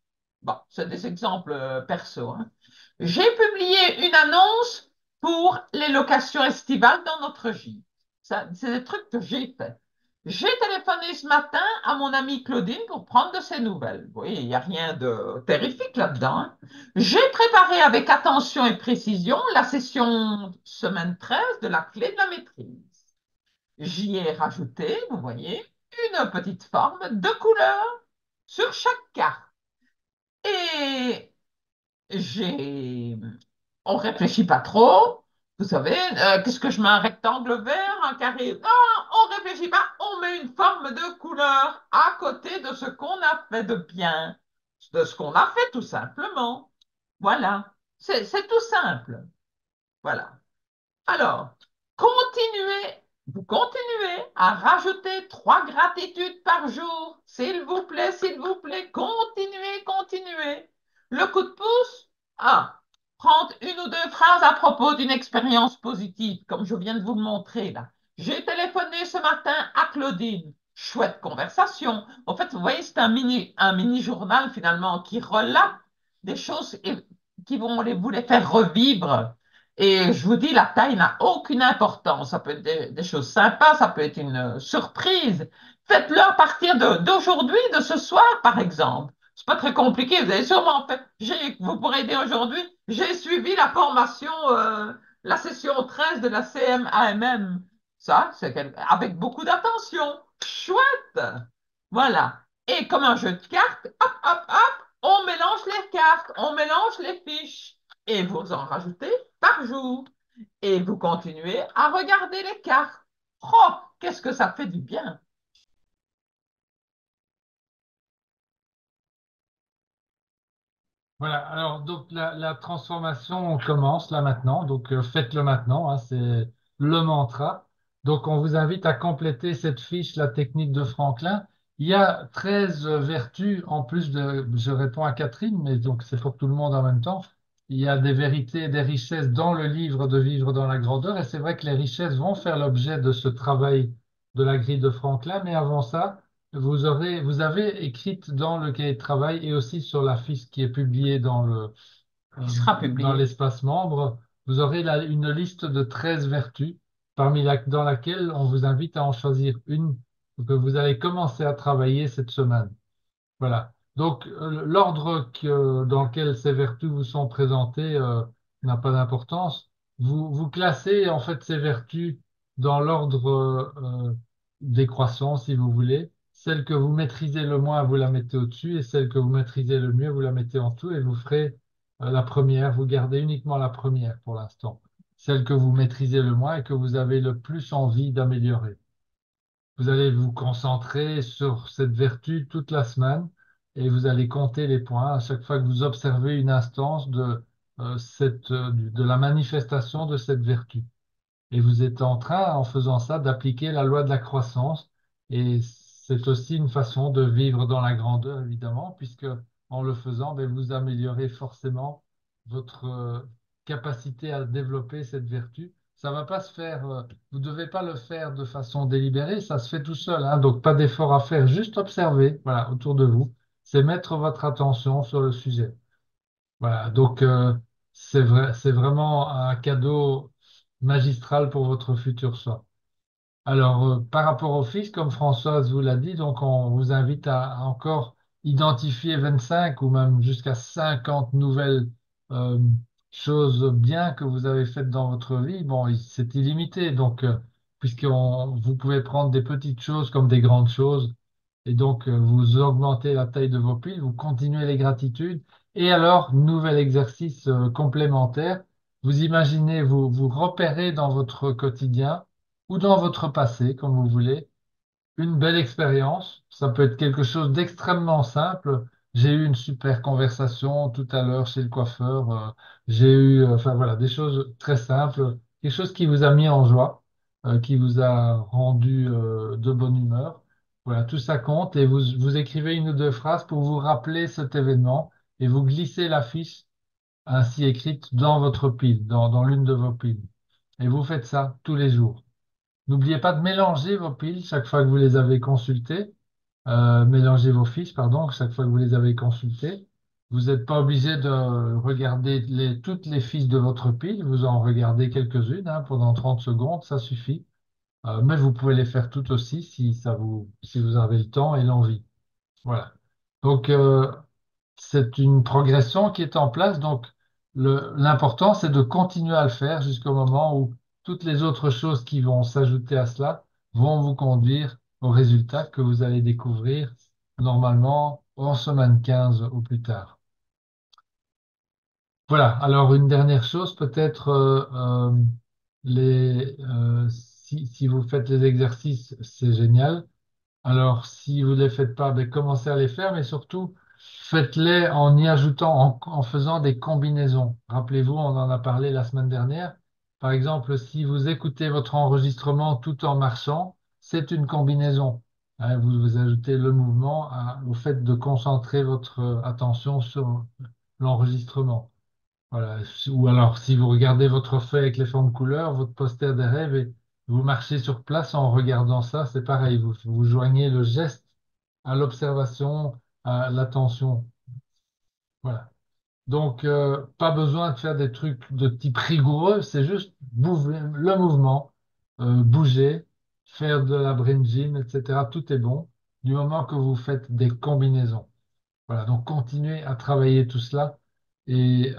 Bon, c'est des exemples perso, hein. J'ai publié une annonce pour les locations estivales dans notre gîte. C'est des trucs que j'ai faits. J'ai téléphoné ce matin à mon amie Claudine pour prendre de ses nouvelles. Vous voyez, il n'y a rien de terrifique là-dedans, hein. J'ai préparé avec attention et précision la session semaine 13 de la clé de la maîtrise. J'y ai rajouté, vous voyez, une petite forme de couleur sur chaque carte. Et j'ai... On réfléchit pas trop. Vous savez, qu'est-ce que je mets un rectangle vert, un carré? Non, on réfléchit pas. On met une forme de couleur à côté de ce qu'on a fait de bien. de ce qu'on a fait tout simplement. Voilà, c'est tout simple. Voilà. Alors, vous continuez à rajouter 3 gratitudes par jour. S'il vous plaît, continuez, continuez. Le coup de pouce, ah, prendre une ou deux phrases à propos d'une expérience positive, comme je viens de vous le montrer là. J'ai téléphoné ce matin à Claudine. Chouette conversation. En fait, vous voyez, c'est un mini journal finalement qui relate des choses qui vont vous les faire revivre. Et je vous dis, la taille n'a aucune importance. Ça peut être des choses sympas, ça peut être une surprise. Faites-le à partir d'aujourd'hui, de ce soir, par exemple. C'est pas très compliqué. Vous avez sûrement fait. Vous pourrez dire aujourd'hui, j'ai suivi la formation, la session 13 de la CMAMM. Ça, avec beaucoup d'attention. Chouette. Voilà. Et comme un jeu de cartes, hop, hop, hop, on mélange les cartes, on mélange les fiches. Et vous en rajoutez par jour. Et vous continuez à regarder les cartes. Oh, qu'est-ce que ça fait du bien! Voilà, alors donc la transformation commence là maintenant, donc faites-le maintenant, hein, c'est le mantra. Donc on vous invite à compléter cette fiche, la technique de Franklin. Il y a 13 vertus en plus je réponds à Catherine, mais donc c'est pour tout le monde en même temps. Il y a des vérités et des richesses dans le livre de Vivre dans la grandeur, et c'est vrai que les richesses vont faire l'objet de ce travail de la grille de Franklin, mais avant ça, vous avez écrite dans le cahier de travail et aussi sur la fiche qui est publiée Qui sera dans publié. l'espace membre, vous aurez une liste de 13 vertus dans laquelle on vous invite à en choisir une que vous allez commencer à travailler cette semaine. Voilà. Donc, l'ordre dans lequel ces vertus vous sont présentées n'a pas d'importance. Vous classez en fait ces vertus dans l'ordre décroissant, si vous voulez. Celle que vous maîtrisez le moins, vous la mettez au-dessus, et celle que vous maîtrisez le mieux, vous la mettez en dessous, et vous ferez la première. Vous gardez uniquement la première pour l'instant. Celle que vous maîtrisez le moins et que vous avez le plus envie d'améliorer. Vous allez vous concentrer sur cette vertu toute la semaine et vous allez compter les points à chaque fois que vous observez une instance de la manifestation de cette vertu. Et vous êtes en train, en faisant ça, d'appliquer la loi de la croissance. Et c'est aussi une façon de vivre dans la grandeur, évidemment, puisque en le faisant, ben, vous améliorez forcément votre capacité à développer cette vertu. Ça va pas se faire, vous ne devez pas le faire de façon délibérée, ça se fait tout seul, hein, donc pas d'effort à faire, juste observer, voilà, autour de vous. C'est mettre votre attention sur le sujet. Voilà, donc c'est vraiment un cadeau magistral pour votre futur soi. Alors, par rapport au fiches, comme Françoise vous l'a dit, donc on vous invite à encore identifier 25 ou même jusqu'à 50 nouvelles euh, choses bien que vous avez faites dans votre vie. Bon, c'est illimité, donc vous pouvez prendre des petites choses comme des grandes choses, et donc vous augmentez la taille de vos piles, vous continuez les gratitudes, et alors, nouvel exercice complémentaire, vous imaginez, vous repérez dans votre quotidien ou dans votre passé, comme vous voulez, une belle expérience. Ça peut être quelque chose d'extrêmement simple. J'ai eu une super conversation tout à l'heure chez le coiffeur. J'ai eu, enfin voilà, des choses très simples, quelque chose qui vous a mis en joie, qui vous a rendu de bonne humeur. Voilà, tout ça compte et vous écrivez une ou deux phrases pour vous rappeler cet événement et vous glissez la fiche ainsi écrite dans votre pile, dans l'une de vos piles. Et vous faites ça tous les jours. N'oubliez pas de mélanger vos piles chaque fois que vous les avez consultées. Mélangez vos fiches, pardon, chaque fois que vous les avez consultées. Vous n'êtes pas obligé de regarder toutes les fiches de votre pile. Vous en regardez quelques-unes hein, pendant 30 secondes, ça suffit. Mais vous pouvez les faire toutes aussi si vous avez le temps et l'envie. Voilà. Donc, c'est une progression qui est en place. Donc, l'important, c'est de continuer à le faire jusqu'au moment où toutes les autres choses qui vont s'ajouter à cela vont vous conduire au résultat que vous allez découvrir normalement en semaine 15 au plus tard. Voilà. Alors, une dernière chose, peut-être, si vous faites les exercices, c'est génial. Alors, si vous ne les faites pas, ben, commencez à les faire, mais surtout, faites-les en y ajoutant, en faisant des combinaisons. Rappelez-vous, on en a parlé la semaine dernière. Par exemple, si vous écoutez votre enregistrement tout en marchant, c'est une combinaison. Hein, vous ajoutez le mouvement au fait de concentrer votre attention sur l'enregistrement. Voilà. Ou alors, si vous regardez votre feuille avec les fonds de couleurs, votre poster des rêves, et vous marchez sur place en regardant ça, c'est pareil. Vous joignez le geste à l'observation, à l'attention. Voilà. Donc, pas besoin de faire des trucs de type rigoureux, c'est juste le mouvement, bouger, faire de la brain gym, etc. Tout est bon, du moment que vous faites des combinaisons. Voilà, donc continuez à travailler tout cela et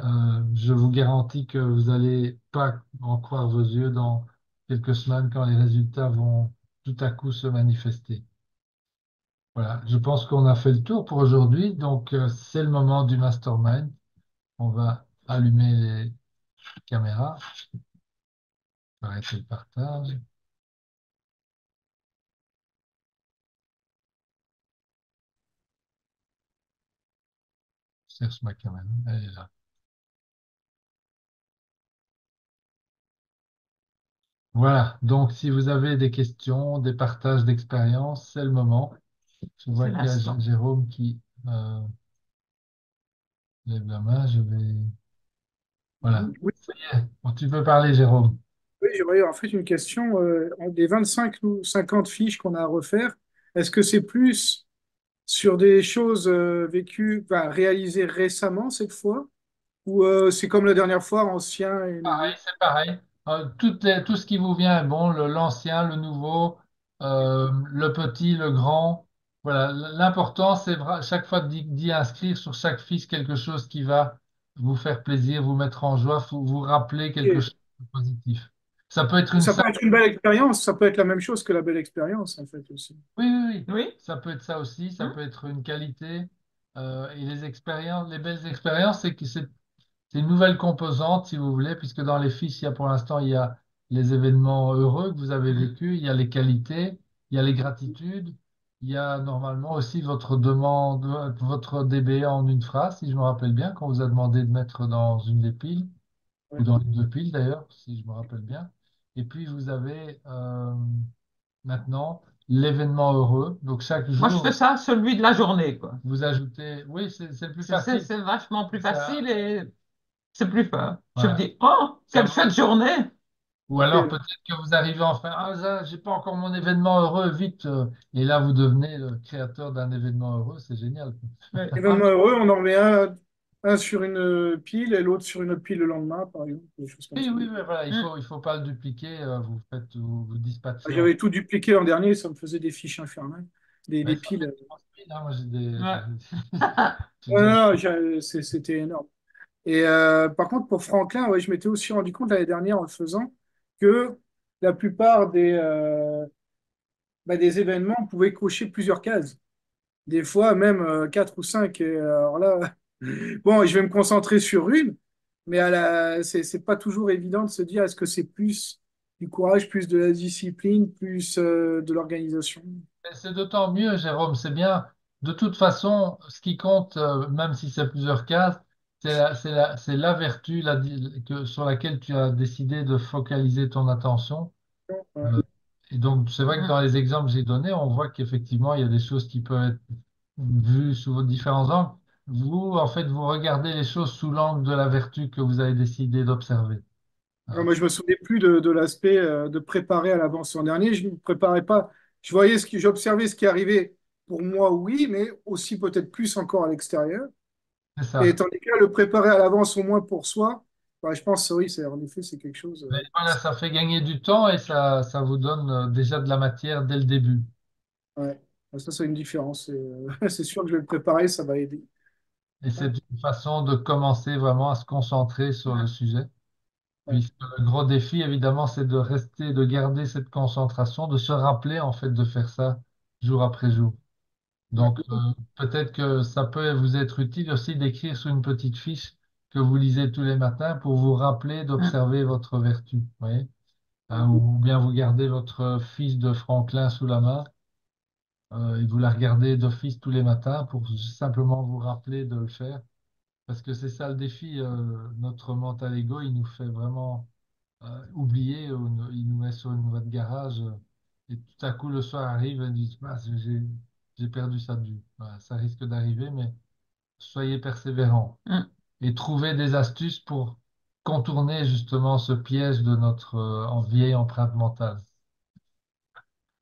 je vous garantis que vous n'allez pas en croire vos yeux dans quelques semaines quand les résultats vont tout à coup se manifester. Voilà, je pense qu'on a fait le tour pour aujourd'hui, donc c'est le moment du mastermind. On va allumer les caméras, arrêter le partage. Je cherche ma caméra, elle est là. Voilà, donc si vous avez des questions, des partages d'expériences, c'est le moment. Je vois C'est qu'il y a l'instant. Jérôme qui lève la main, je vais... Voilà. Oui, Ça y est, bon, tu peux parler, Jérôme. oui, j'aurais en fait une question. Des 25 ou 50 fiches qu'on a à refaire, est-ce que c'est plus sur des choses vécues, enfin, réalisées récemment cette fois, ou c'est comme la dernière fois, ancien et Pareil, nouveau? c'est pareil. Tout ce qui vous vient est bon, l'ancien, le nouveau, le petit, le grand. Voilà, l'important, c'est chaque fois d'y inscrire sur chaque fiche quelque chose qui va vous faire plaisir, vous mettre en joie, vous rappeler quelque Et chose de positif. Ça peut être une ça peut simple... être une belle expérience, ça peut être la même chose que la belle expérience en fait aussi. Oui, oui, oui. Oui? Ça peut être ça aussi, ça Hein? peut être une qualité. Et les expériences, les belles expériences, c'est que c'est une nouvelle composante, si vous voulez, puisque dans les fiches, pour l'instant, il y a les événements heureux que vous avez vécus, il y a les qualités, il y a les gratitudes, il y a normalement aussi votre demande, votre DB en une phrase, si je me rappelle bien, qu'on vous a demandé de mettre dans une des piles, ou Ouais. dans une deux piles d'ailleurs, si je me rappelle bien. Et puis vous avez maintenant l'événement heureux. Donc chaque Moi, je fais jour, ça, celui de la journée, quoi. vous ajoutez, oui, c'est le plus facile. C'est vachement plus facile Ça, et c'est plus fun. Je me voilà. dis, oh, Ça quelle va. chouette journée! Ou alors peut-être que vous arrivez enfin, ah ça, j'ai pas encore mon événement heureux, vite. Et là, vous devenez le créateur d'un événement heureux, c'est génial. Ouais. Événement heureux, on en met un sur une pile et l'autre sur une autre pile le lendemain, par exemple, des choses comme Oui, ça. oui, oui, voilà, Hum. il faut pas le dupliquer, vous dispatchez en J'avais tout dupliqué l'an dernier, ça me faisait des fiches infernales, mais des ça fait piles. des grosses piles, hein. Moi, j'ai des, Ouais. j'ai Non, déjà- non, non, c'était énorme. Et par contre, pour Franklin, ouais, je m'étais aussi rendu compte l'année dernière en le faisant que la plupart des événements pouvaient cocher plusieurs cases. Des fois, même quatre ou cinq. Et, alors là, bon, je vais me concentrer sur une, mais c'est pas toujours évident de se dire est-ce que c'est plus du courage, plus de la discipline, plus de l'organisation. Mais c'est d'autant mieux, Jérôme, c'est bien. De toute façon, ce qui compte, même si c'est plusieurs cases, c'est la vertu sur laquelle tu as décidé de focaliser ton attention. Ouais. Euh, Et donc, c'est vrai que Hum. dans les exemples que j'ai donnés, on voit qu'effectivement, il y a des choses qui peuvent être vues sous vos différents angles. Vous, en fait, vous regardez les choses sous l'angle de la vertu que vous avez décidé d'observer. Moi, je me souvenais plus de l'aspect de préparer à l'avance. L'an dernier, je ne me préparais pas. J'observais ce qui arrivait pour moi, oui, mais aussi peut-être plus encore à l'extérieur. C'est Et ça. tandis que là, le préparer à l'avance au moins pour soi, bah, je pense, oui, en effet, c'est quelque chose. Mais voilà, ça fait gagner du temps et ça vous donne déjà de la matière dès le début. Ouais. Ça, c'est une différence. Et, c'est sûr que je vais le préparer, ça va aider. Et Ouais. c'est une façon de commencer vraiment à se concentrer sur le sujet. Ouais. Puisque le gros défi, évidemment, c'est de rester, de garder cette concentration, de se rappeler, en fait, de faire ça jour après jour. Ouais. Donc, peut-être que ça peut vous être utile aussi d'écrire sur une petite fiche que vous lisez tous les matins pour vous rappeler Hum. d'observer votre vertu. Vous voyez? Ouais. Ou bien vous gardez votre fiche de Franklin sous la main et vous la regardez d'office tous les matins pour simplement vous rappeler de le faire. Parce que c'est ça le défi, notre mental ego, il nous fait vraiment oublier, il nous met sur une voie de garage, et tout à coup le soir arrive et dit, ah, j'ai perdu ça de vue. Voilà, ça risque d'arriver, mais soyez persévérants Mm. et trouvez des astuces pour contourner justement ce piège de notre vieille empreinte mentale.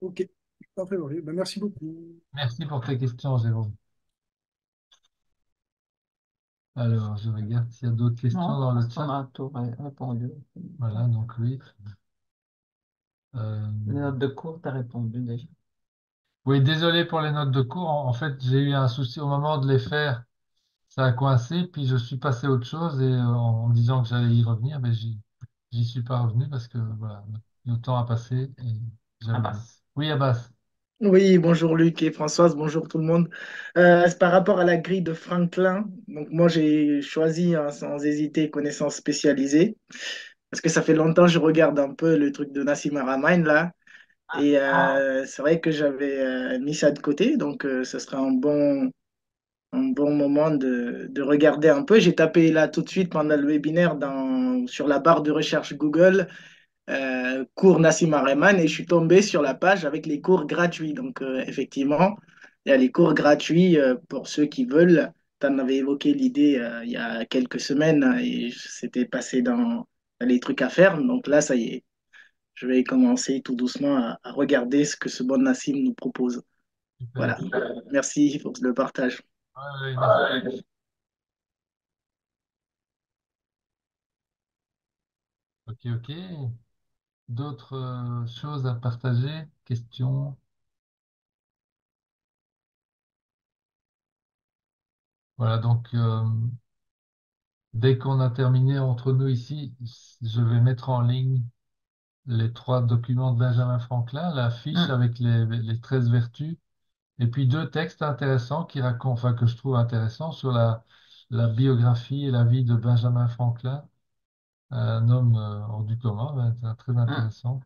Ok, parfait, Maurice. Ben, merci beaucoup. Merci pour tes questions, Jérôme. Alors, je regarde s'il y a d'autres questions Non, dans le on chat. a tout répondu. Voilà, donc oui. Euh, Les notes de cours, tu as répondu déjà. Oui, désolé pour les notes de cours. En fait, j'ai eu un souci au moment de les faire. Ça a coincé, puis je suis passé à autre chose et en me disant que j'allais y revenir, mais j'y suis pas revenu parce que voilà, le temps a passé et Ah j'avais bah, oublié. Oui, Abbas, Oui, bonjour Luc et Françoise, bonjour tout le monde. C'est par rapport à la grille de Franklin. Donc moi j'ai choisi sans hésiter connaissances spécialisées parce que ça fait longtemps que je regarde un peu le truc de Nassim Haramein là et c'est vrai que j'avais mis ça de côté donc ce serait un bon moment de regarder un peu. J'ai tapé là tout de suite pendant le webinaire sur la barre de recherche Google cours Nassim Haramein et je suis tombé sur la page avec les cours gratuits. Donc, effectivement, il y a les cours gratuits pour ceux qui veulent. Tu en avais évoqué l'idée il y a quelques semaines et c'était passé dans les trucs à faire. Donc là, ça y est, je vais commencer tout doucement à regarder ce que ce bon Nassim nous propose. super. Voilà. Merci pour le partage. Ouais, ouais, merci. Ok, ok. D'autres choses à partager? Questions? Voilà, donc dès qu'on a terminé entre nous ici, je vais mettre en ligne les trois documents de Benjamin Franklin, la fiche mm, avec les 13 vertus, et puis deux textes intéressants qui racontent, enfin que je trouve intéressants sur la biographie et la vie de Benjamin Franklin, un homme hors du commun, très mm, intéressant.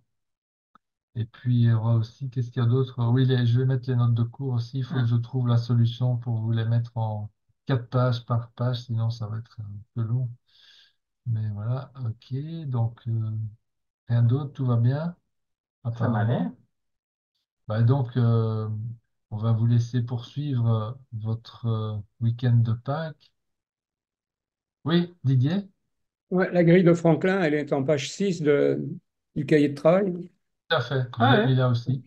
Et puis il y aura aussi, qu'est-ce qu'il y a d'autre? Oui, je vais mettre les notes de cours aussi. Il faut que mm. je trouve la solution pour vous les mettre en 4 pages par page, sinon ça va être un peu long. Mais voilà, ok. Donc rien d'autre, tout va bien, Ça m'a l'air. apparemment. Bah, donc, on va vous laisser poursuivre votre week-end de Pâques. Oui, Didier? Ouais, la grille de Franklin, elle est en page 6 du cahier de travail. Tout à fait, je Ah l'ai mis ouais. là aussi.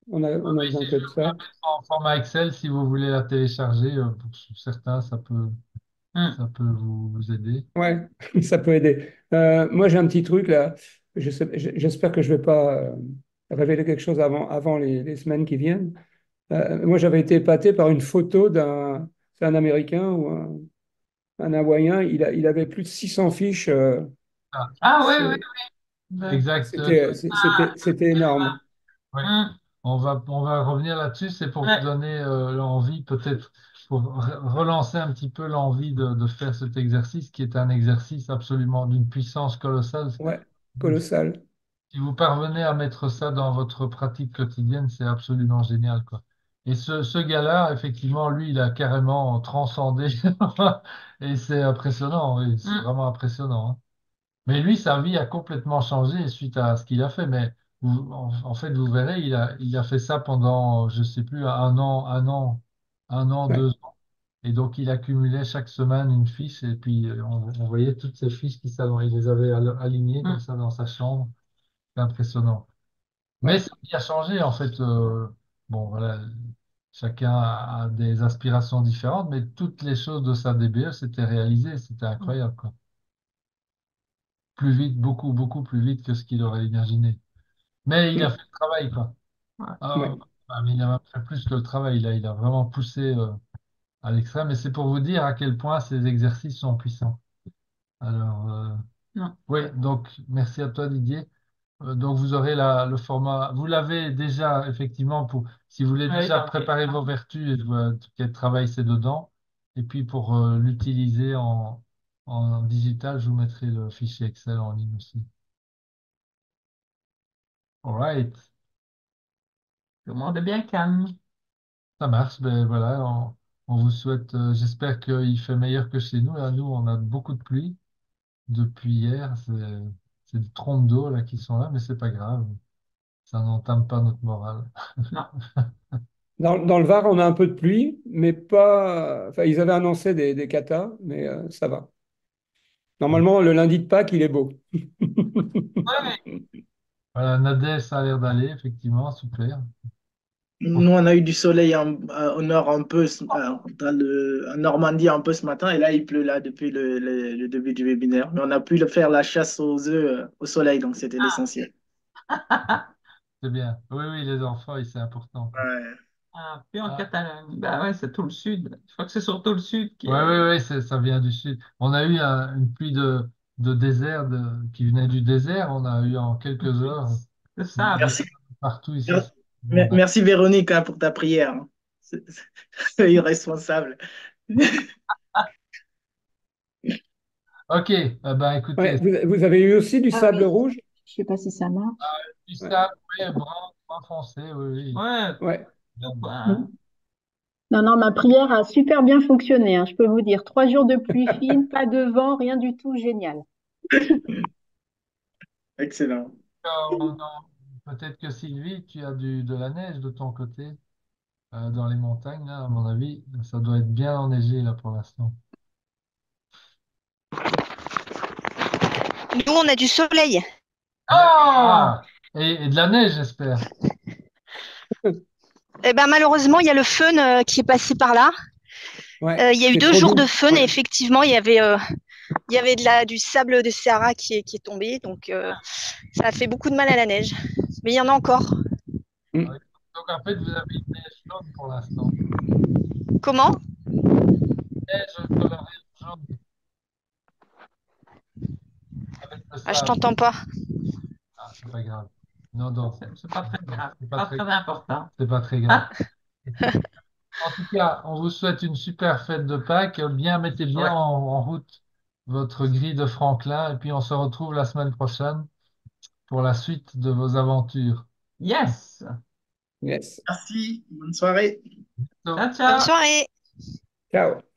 On a Mais besoin si que je de vais vous la ça. mettre en format Excel, si vous voulez la télécharger, pour certains, Mm. ça peut vous aider. Ouais, ça peut aider. Moi, j'ai un petit truc là. J'espère que je vais pas révéler quelque chose avant les semaines qui viennent. Moi, j'avais été épaté par une photo c'est un Américain ou un Hawaïen. Il avait plus de 600 fiches. Ah, Ah oui, oui, C'est- oui. exact. c'était énorme. Oui. Mm. On va revenir là-dessus. C'est pour vous Ouais. donner l'envie, peut-être, pour relancer un petit peu l'envie de faire cet exercice, qui est un exercice absolument d'une puissance colossale. Ouais, colossal. Si vous parvenez à mettre ça dans votre pratique quotidienne, c'est absolument génial, quoi. Et ce gars-là, effectivement, lui, il a carrément transcendé. Et c'est impressionnant, oui, c'est Mm. vraiment impressionnant, hein. Mais lui, sa vie a complètement changé suite à ce qu'il a fait. Mais en fait, vous verrez, il a fait ça pendant, je sais plus, un an, Ouais, 2 ans. Et donc, il accumulait chaque semaine une fiche. Et puis, on voyait toutes ces fiches qui s'allumaient. Il les avait alignées comme Mm. ça dans sa chambre. C'est impressionnant. Mais ouais, ça qui a changé, en fait, bon, voilà, chacun a des aspirations différentes, mais toutes les choses de sa DBE s'étaient réalisées. C'était incroyable, quoi. Plus vite, beaucoup, beaucoup plus vite que ce qu'il aurait imaginé. Mais il a mm, fait le travail, quoi. Ouais. Ah, ouais, mais il a même fait plus que le travail. Il a vraiment poussé à l'extrême. Et c'est pour vous dire à quel point ces exercices sont puissants. Alors, Non. oui, donc merci à toi, Didier. Donc vous aurez le format. Vous l'avez déjà, effectivement, si vous voulez Oui, déjà ok. préparer vos vertus, et quel travail c'est dedans. Et puis pour l'utiliser en digital, je vous mettrai le fichier Excel en ligne aussi. All right. Tout le monde est bien calme. Ça marche, ben voilà, on vous souhaite, j'espère qu'il fait meilleur que chez nous. Là, nous, on a beaucoup de pluie depuis hier. C'est des trompes d'eau là qui sont là, mais c'est pas grave. Ça n'entame pas notre morale. Non. Dans le Var, on a un peu de pluie, mais pas. Enfin, ils avaient annoncé des catas, mais ça va. Normalement, le lundi de Pâques, il est beau. Ouais, Voilà, Nadège, ça a l'air d'aller, effectivement, super. Nous, on a eu du soleil au nord un peu, en Normandie un peu ce matin, et là, il pleut là depuis le début du webinaire. Mais on a pu faire la chasse aux œufs au soleil, donc c'était l'essentiel. C'est bien. Oui, oui, les enfants, c'est important, quoi. Ouais. ah, puis en Ah, Catalogne, bah ouais, c'est tout le sud. Je crois que c'est surtout le sud qui ouais, est. ouais, ouais, ça vient du sud. On a eu une pluie de désert qui venait du désert. On a eu en quelques heures Le des sable. Merci, partout ici. merci Véronique hein, pour ta prière. Hein. C'est irresponsable. Ok, ben Ouais, écoutez, vous avez eu aussi du Ah sable oui, rouge? je sais pas si ça marche. du Ouais. sable, oui, brun foncé, oui, oui. Ouais, Ouais. tout, quoi, Mm. hein. Non, non, ma prière a super bien fonctionné, hein, je peux vous dire. 3 jours de pluie fine, pas de vent, rien du tout, génial. Excellent. Peut-être que Sylvie, tu as de la neige de ton côté, dans les montagnes, là, à mon avis, ça doit être bien enneigé là pour l'instant. Nous, on a du soleil. Oh! Ah, et de la neige, j'espère. Eh ben, malheureusement, il y a le fun qui est passé par là. Ouais. Il y a eu C'est deux trop jours de doux. fun et Ouais. effectivement, il y avait du sable de Sahara qui est tombé. Donc, ça a fait beaucoup de mal à la neige. Mais il y en a encore. Oui. Mm. Donc en fait, vous avez une neige jaune pour l'instant. Comment? Neige colorée jaune avec le Ah, je sable. t'entends pas. Ah, c'est pas grave. Non, non, C'est pas très grave, c'est pas pas très, très important. c'est pas très grave. Ah, En tout cas, on vous souhaite une super fête de Pâques. Mettez bien ouais. en route votre grille de Franklin et puis on se retrouve la semaine prochaine pour la suite de vos aventures. Yes. Yes. Merci. Bonne soirée. Ciao, Bonne ciao. soirée. Ciao.